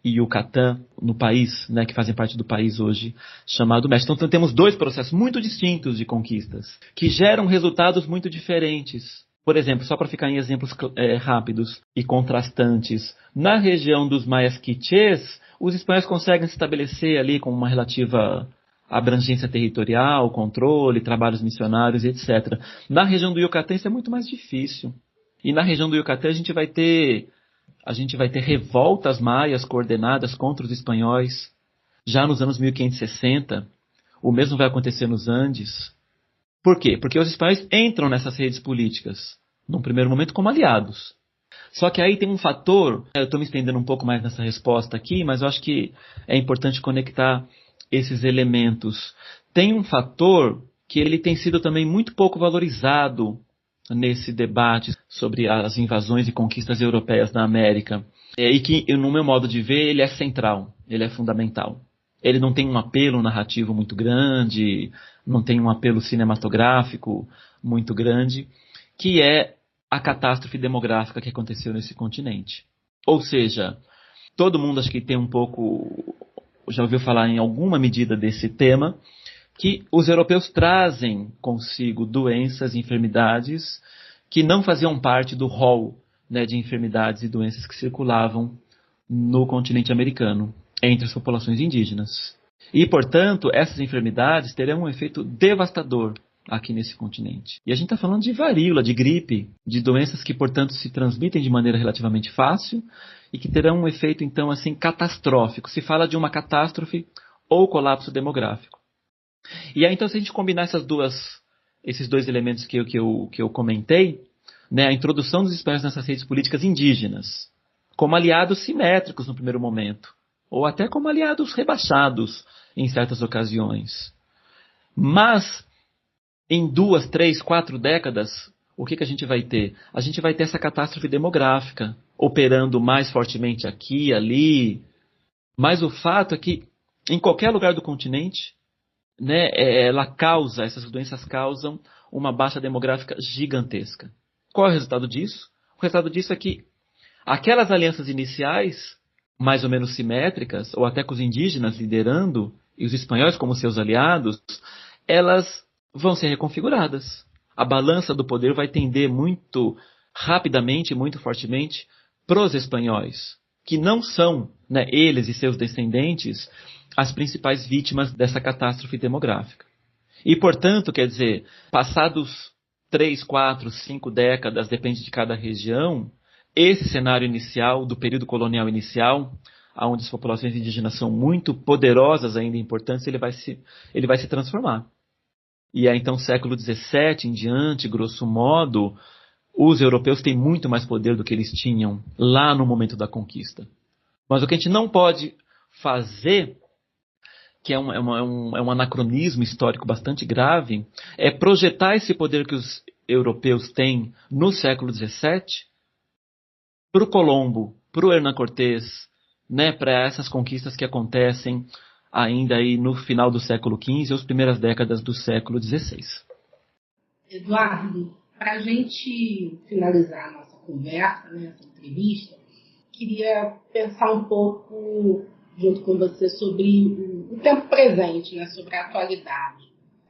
e Yucatán, no país, né, que fazem parte do país hoje chamado México. Então temos dois processos muito distintos de conquistas, que geram resultados muito diferentes. Por exemplo, só para ficar em exemplos rápidos e contrastantes, na região dos maias quichês, os espanhóis conseguem se estabelecer ali com uma relativa abrangência territorial, controle, trabalhos missionários, etc. Na região do Yucatán isso é muito mais difícil. E na região do Yucatán a gente vai ter revoltas maias coordenadas contra os espanhóis já nos anos 1560. O mesmo vai acontecer nos Andes. Por quê? Porque os espanhóis entram nessas redes políticas, num primeiro momento, como aliados. Só que aí tem um fator, eu estou me estendendo um pouco mais nessa resposta aqui, mas eu acho que é importante conectar esses elementos. Tem um fator que ele tem sido também muito pouco valorizado nesse debate sobre as invasões e conquistas europeias na América, e que, no meu modo de ver, ele é central, ele é fundamental. Ele não tem um apelo narrativo muito grande, não tem um apelo cinematográfico muito grande, que é a catástrofe demográfica que aconteceu nesse continente. Ou seja, todo mundo acho que tem um pouco, já ouviu falar em alguma medida desse tema, que os europeus trazem consigo doenças e enfermidades que não faziam parte do rol, né, de enfermidades e doenças que circulavam no continente americano, entre as populações indígenas. E, portanto, essas enfermidades terão um efeito devastador aqui nesse continente. E a gente está falando de varíola, de gripe, de doenças que, portanto, se transmitem de maneira relativamente fácil e que terão um efeito, então, assim, catastrófico. Se fala de uma catástrofe ou colapso demográfico. E aí, então, se a gente combinar esses dois elementos que eu comentei, né, a introdução dos espanhóis nessas redes políticas indígenas, como aliados simétricos no primeiro momento, ou até como aliados rebaixados em certas ocasiões. Mas, em 2, 3, 4 décadas, o que a gente vai ter? A gente vai ter essa catástrofe demográfica, operando mais fortemente aqui, ali. Mas o fato é que, em qualquer lugar do continente, né, essas doenças causam uma baixa demográfica gigantesca. Qual é o resultado disso? O resultado disso é que aquelas alianças iniciais, mais ou menos simétricas, ou até com os indígenas liderando, e os espanhóis como seus aliados, elas vão ser reconfiguradas. A balança do poder vai tender muito rapidamente, muito fortemente, para os espanhóis, que não são, né, eles e seus descendentes, as principais vítimas dessa catástrofe demográfica. E, portanto, quer dizer, passados 3, 4, 5 décadas, depende de cada região, esse cenário inicial, do período colonial inicial, onde as populações indígenas são muito poderosas ainda e importantes, ele vai se transformar. E aí, então, século XVII em diante, grosso modo, os europeus têm muito mais poder do que eles tinham lá no momento da conquista. Mas o que a gente não pode fazer, que é um anacronismo histórico bastante grave, é projetar esse poder que os europeus têm no século XVII para o Colombo, para o Hernán Cortés, né, para essas conquistas que acontecem ainda aí no final do século XV e as primeiras décadas do século XVI. Eduardo, para a gente finalizar a nossa conversa, né, essa entrevista, queria pensar um pouco junto com você sobre o tempo presente, né, sobre a atualidade.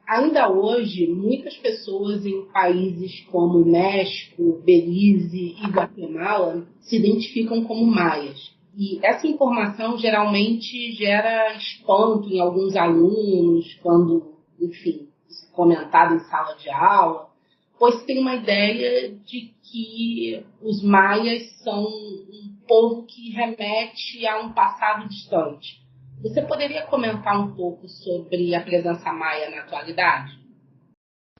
Ainda hoje, muitas pessoas em países como México, Belize e Guatemala se identificam como maias. E essa informação geralmente gera espanto em alguns alunos, quando, enfim, isso é comentado em sala de aula, pois tem uma ideia de que os maias são um povo que remete a um passado distante. Você poderia comentar um pouco sobre a presença maia na atualidade?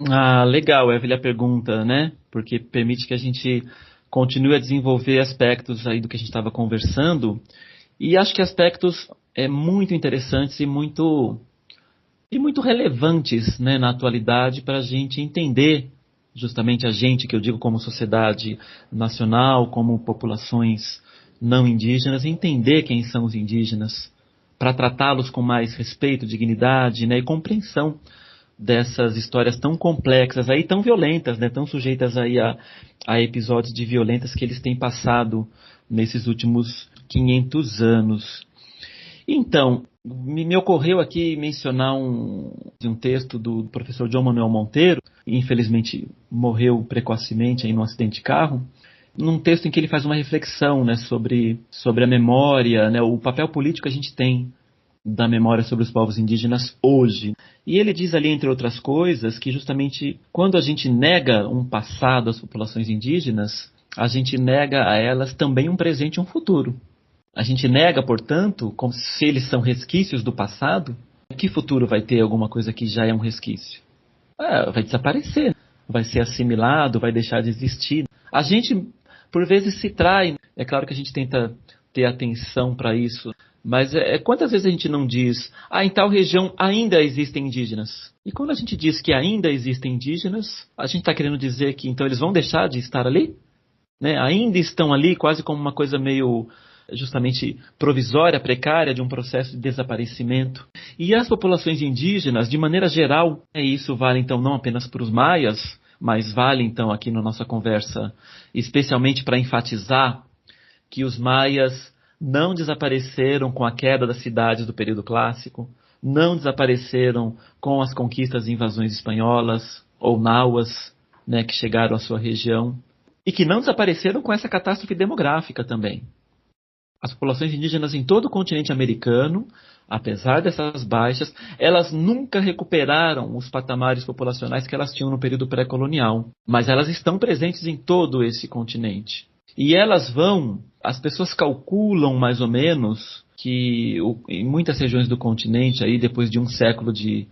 Ah, legal, Evelyn, a pergunta, né? Porque permite que a gente continue a desenvolver aspectos aí do que a gente estava conversando. E acho que aspectos muito interessantes e muito relevantes, né, na atualidade para a gente entender, justamente a gente, que eu digo como sociedade nacional, como populações não indígenas, entender quem são os indígenas, para tratá-los com mais respeito, dignidade, né, e compreensão dessas histórias tão complexas, aí, tão violentas, né, tão sujeitas aí a episódios de violentas que eles têm passado nesses últimos 500 anos. Então, me ocorreu aqui mencionar um texto do professor João Manuel Monteiro, que infelizmente morreu precocemente em um acidente de carro, num texto em que ele faz uma reflexão, né, sobre a memória, né, o papel político que a gente tem da memória sobre os povos indígenas hoje. E ele diz ali, entre outras coisas, que justamente quando a gente nega um passado às populações indígenas, a gente nega a elas também um presente e um futuro. A gente nega, portanto, como se eles são resquícios do passado, que futuro vai ter alguma coisa que já é um resquício? Vai desaparecer, vai ser assimilado, vai deixar de existir. A gente, por vezes, se trai. É claro que a gente tenta ter atenção para isso, mas quantas vezes a gente não diz, em tal região ainda existem indígenas? E quando a gente diz que ainda existem indígenas, a gente está querendo dizer que então eles vão deixar de estar ali? Né? Ainda estão ali quase como uma coisa meio justamente provisória, precária, de um processo de desaparecimento. E as populações indígenas, de maneira geral, isso vale então não apenas para os maias, mas vale então aqui na nossa conversa, especialmente para enfatizar que os maias não desapareceram com a queda das cidades do período clássico, não desapareceram com as conquistas e invasões espanholas ou nauas, né, que chegaram à sua região, e que não desapareceram com essa catástrofe demográfica também. As populações indígenas em todo o continente americano, apesar dessas baixas, elas nunca recuperaram os patamares populacionais que elas tinham no período pré-colonial, mas elas estão presentes em todo esse continente. E elas as pessoas calculam mais ou menos que em muitas regiões do continente, aí, depois de um século de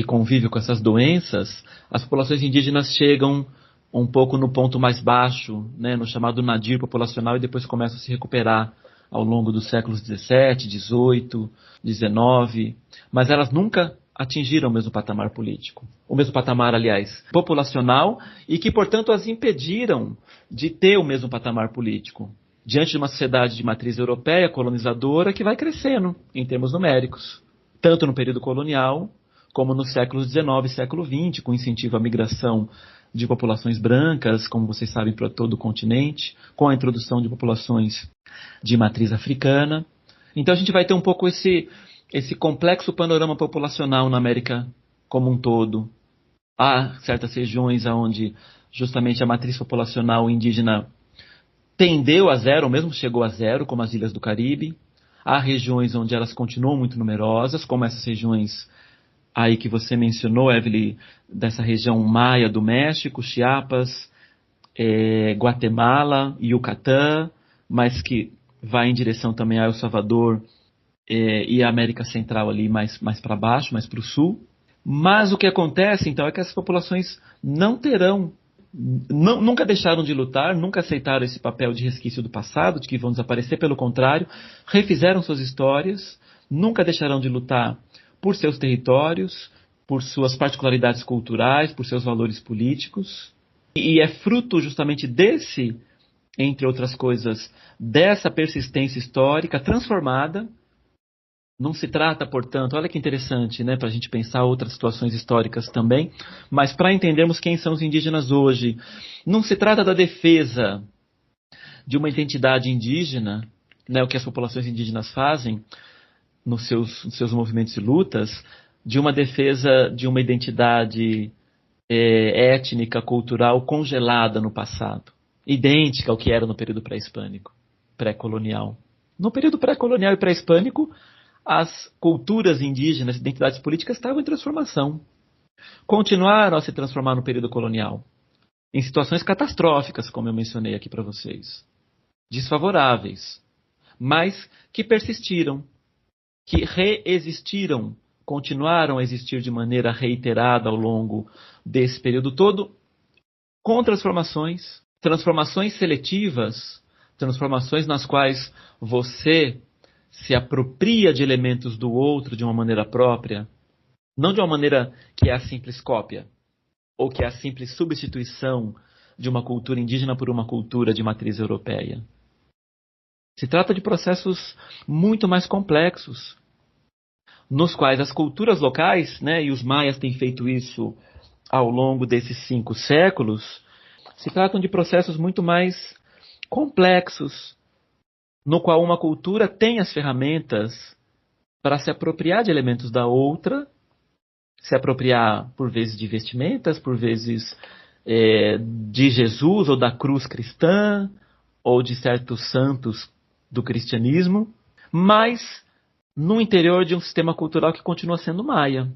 convívio com essas doenças, as populações indígenas chegam um pouco no ponto mais baixo, né, no chamado nadir populacional, e depois começam a se recuperar ao longo dos séculos XVII, XVIII, XIX, mas elas nunca atingiram o mesmo patamar político. O mesmo patamar, aliás, populacional, e que, portanto, as impediram de ter o mesmo patamar político, diante de uma sociedade de matriz europeia, colonizadora, que vai crescendo em termos numéricos, tanto no período colonial, como nos séculos XIX e século XX, com incentivo à migração de populações brancas, como vocês sabem, para todo o continente, com a introdução de populações de matriz africana. Então a gente vai ter um pouco esse complexo panorama populacional na América como um todo. Há certas regiões onde justamente a matriz populacional indígena tendeu a zero, ou mesmo chegou a zero, como as ilhas do Caribe. Há regiões onde elas continuam muito numerosas, como essas regiões aí que você mencionou, Evelyn, dessa região maia do México, Chiapas, Guatemala, Yucatán, mas que vai em direção também a El Salvador e a América Central ali mais para baixo, mais para o sul. Mas o que acontece, então, é que essas populações nunca deixaram de lutar, nunca aceitaram esse papel de resquício do passado, de que vão desaparecer, pelo contrário, refizeram suas histórias, nunca deixarão de lutar por seus territórios, por suas particularidades culturais, por seus valores políticos. E é fruto justamente entre outras coisas, dessa persistência histórica transformada. Não se trata, portanto, olha que interessante, né, para a gente pensar outras situações históricas também, mas para entendermos quem são os indígenas hoje, não se trata da defesa de uma identidade indígena, né, o que as populações indígenas fazem nos seus movimentos e lutas, de uma defesa de uma identidade étnica, cultural congelada no passado, idêntica ao que era no período pré-hispânico, pré-colonial. No período pré-colonial e pré-hispânico, as culturas indígenas, identidades políticas estavam em transformação. Continuaram a se transformar no período colonial, em situações catastróficas, como eu mencionei aqui para vocês, desfavoráveis, mas que persistiram, que reexistiram, continuaram a existir de maneira reiterada ao longo desse período todo, com transformações seletivas, transformações nas quais você se apropria de elementos do outro de uma maneira própria, não de uma maneira que é a simples cópia, ou que é a simples substituição de uma cultura indígena por uma cultura de matriz europeia. Se trata de processos muito mais complexos, nos quais as culturas locais, né, e os maias têm feito isso ao longo desses 5 séculos, se tratam de processos muito mais complexos, no qual uma cultura tem as ferramentas para se apropriar de elementos da outra, se apropriar por vezes de vestimentas, por vezes de Jesus ou da cruz cristã, ou de certos santos do cristianismo, mas no interior de um sistema cultural que continua sendo maia.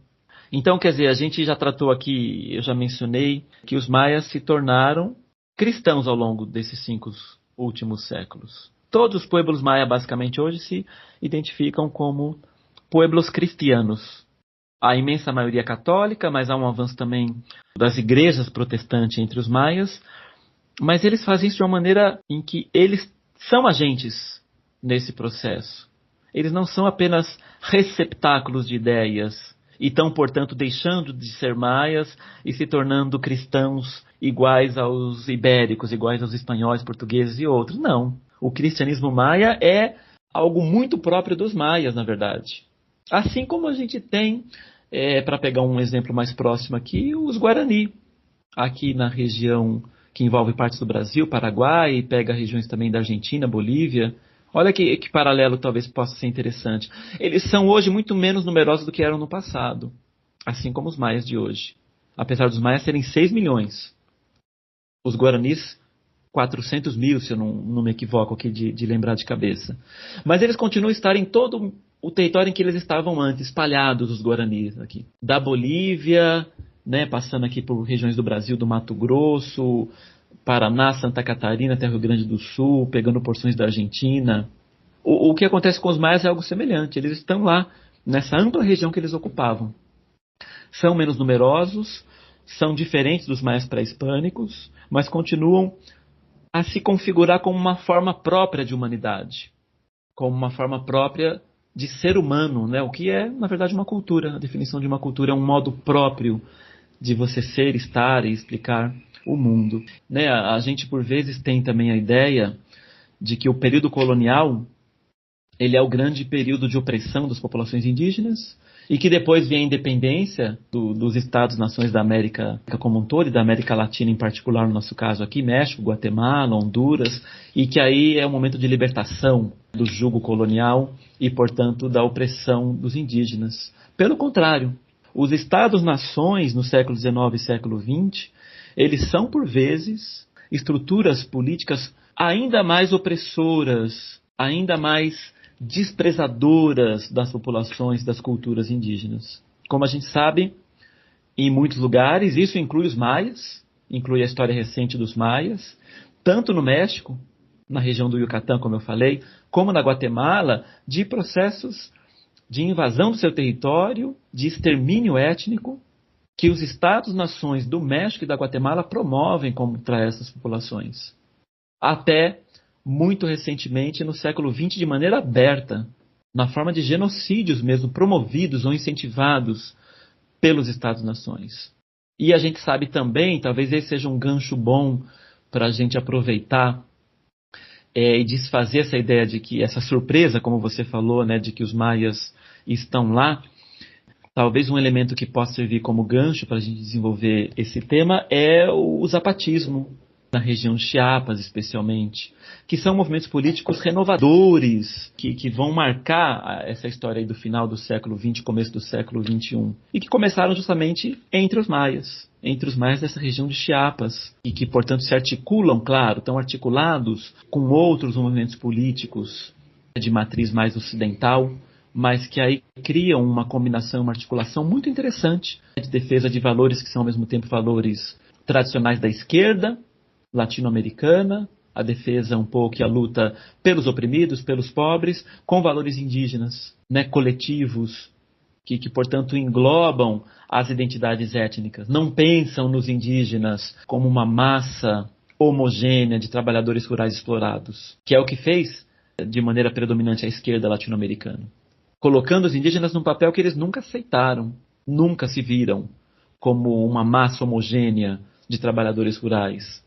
Então, quer dizer, a gente já tratou aqui, eu já mencionei, que os maias se tornaram cristãos ao longo desses 5 últimos séculos. Todos os pueblos maia, basicamente, hoje se identificam como pueblos cristianos. A imensa maioria católica, mas há um avanço também das igrejas protestantes entre os maias. Mas eles fazem isso de uma maneira em que eles são agentes nesse processo. Eles não são apenas receptáculos de ideias e estão, portanto, deixando de ser maias e se tornando cristãos iguais aos ibéricos, iguais aos espanhóis, portugueses e outros. Não. O cristianismo maia é algo muito próprio dos maias, na verdade. Assim como a gente tem, para pegar um exemplo mais próximo aqui, os Guarani. Aqui na região que envolve partes do Brasil, Paraguai, e pega regiões também da Argentina, Bolívia. Olha que paralelo talvez possa ser interessante. Eles são hoje muito menos numerosos do que eram no passado, assim como os maias de hoje. Apesar dos maias serem 6 milhões. Os guaranis, 400 mil, se eu não me equivoco aqui de lembrar de cabeça. Mas eles continuam a estar em todo o território em que eles estavam antes, espalhados os guaranis aqui. Da Bolívia, né, passando aqui por regiões do Brasil, do Mato Grosso, Paraná, Santa Catarina, até Rio Grande do Sul, pegando porções da Argentina. O que acontece com os maias é algo semelhante. Eles estão lá, nessa ampla região que eles ocupavam. São menos numerosos, são diferentes dos maias pré-hispânicos, mas continuam a se configurar como uma forma própria de humanidade, como uma forma própria de ser humano, né? O que é, na verdade, uma cultura. A definição de uma cultura é um modo próprio de você ser, estar e explicar o mundo. Né? A gente, por vezes, tem também a ideia de que o período colonial ele é o grande período de opressão das populações indígenas e que depois vem a independência dos Estados-nações da América como um todo e da América Latina em particular, no nosso caso aqui, México, Guatemala, Honduras, e que aí é um momento de libertação do jugo colonial e, portanto, da opressão dos indígenas. Pelo contrário, os Estados-nações no século XIX e século XX, eles são, por vezes, estruturas políticas ainda mais opressoras, ainda mais desprezadoras das populações, das culturas indígenas. Como a gente sabe, em muitos lugares, isso inclui os maias, inclui a história recente dos maias, tanto no México, na região do Yucatán, como eu falei, como na Guatemala, de processos de invasão do seu território, de extermínio étnico, que os Estados-nações do México e da Guatemala promovem contra essas populações. Até muito recentemente, no século XX, de maneira aberta, na forma de genocídios mesmo, promovidos ou incentivados pelos Estados-nações. E a gente sabe também, talvez esse seja um gancho bom para a gente aproveitar e desfazer essa ideia de que essa surpresa, como você falou, né, de que os maias estão lá. Talvez um elemento que possa servir como gancho para a gente desenvolver esse tema é o zapatismo, na região de Chiapas especialmente, que são movimentos políticos renovadores, que vão marcar essa história aí do final do século XX, começo do século XXI, e que começaram justamente entre os maias dessa região de Chiapas, e que, portanto, se articulam, claro, estão articulados com outros movimentos políticos de matriz mais ocidental, mas que aí criam uma combinação, uma articulação muito interessante de defesa de valores que são ao mesmo tempo valores tradicionais da esquerda latino-americana, a defesa um pouco e a luta pelos oprimidos, pelos pobres, com valores indígenas, né, coletivos, que portanto englobam as identidades étnicas. Não pensam nos indígenas como uma massa homogênea de trabalhadores rurais explorados, que é o que fez de maneira predominante a esquerda latino-americana, colocando os indígenas num papel que eles nunca aceitaram, nunca se viram como uma massa homogênea de trabalhadores rurais,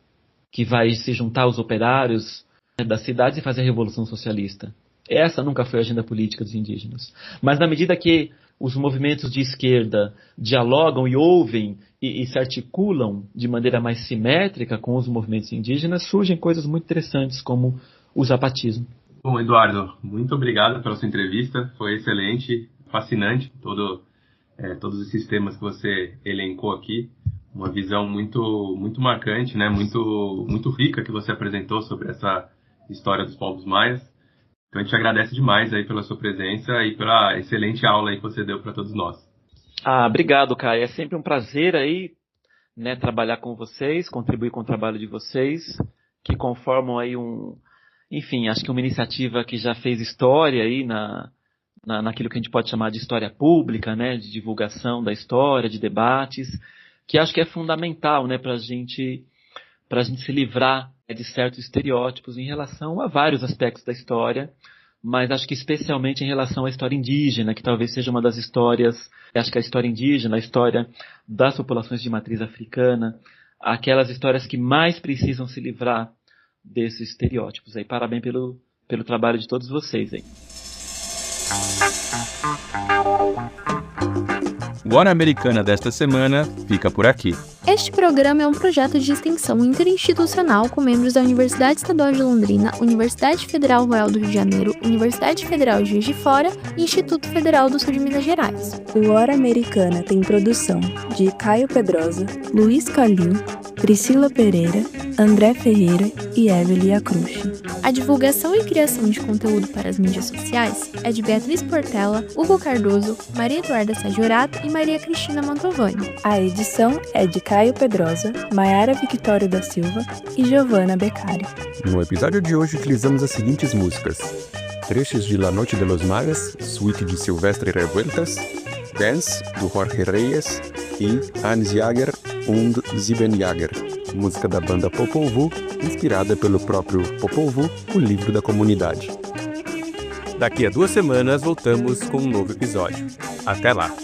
que vai se juntar aos operários das cidades e fazer a revolução socialista. Essa nunca foi a agenda política dos indígenas. Mas na medida que os movimentos de esquerda dialogam e ouvem e se articulam de maneira mais simétrica com os movimentos indígenas, surgem coisas muito interessantes como o zapatismo. Bom, Eduardo, muito obrigado pela sua entrevista, foi excelente, fascinante, todos esses temas que você elencou aqui, uma visão muito marcante, né? muito rica que você apresentou sobre essa história dos povos maias. Então a gente agradece demais aí pela sua presença e pela excelente aula aí que você deu para todos nós. Obrigado, Caio, é sempre um prazer aí, né, trabalhar com vocês, contribuir com o trabalho de vocês, que conformam aí enfim, acho que uma iniciativa que já fez história aí naquilo que a gente pode chamar de história pública, né, de divulgação da história, de debates, que acho que é fundamental, né, para a gente se livrar de certos estereótipos em relação a vários aspectos da história, mas acho que especialmente em relação à história indígena, que talvez seja uma das histórias, acho que a história indígena, a história das populações de matriz africana, aquelas histórias que mais precisam se livrar desses estereótipos. Aí, parabéns pelo trabalho de todos vocês aí. O Hora Americana desta semana fica por aqui. Este programa é um projeto de extensão interinstitucional com membros da Universidade Estadual de Londrina, Universidade Federal Rural do Rio de Janeiro, Universidade Federal de Juiz de Fora e Instituto Federal do Sul de Minas Gerais. O Hora Americana tem produção de Caio Pedrosa, Luiz Calim, Priscila Pereira, André Ferreira e Evelia Cruz. A divulgação e criação de conteúdo para as mídias sociais é de Beatriz Portela, Hugo Cardoso, Maria Eduarda Sajorato e Maria Cristina Mantovani. A edição é de Caio Pedrosa, Maiara Victório da Silva e Giovanna Beccari. No episódio de hoje utilizamos as seguintes músicas: trechos de La Noche de los Magas, suíte de Silvestre Revueltas, Dance, do Jorge Reyes e Hans Jager und Sieben Jager, música da banda Popol Vuh, inspirada pelo próprio Popol Vuh, o livro da comunidade. Daqui a 2 semanas voltamos com um novo episódio. Até lá!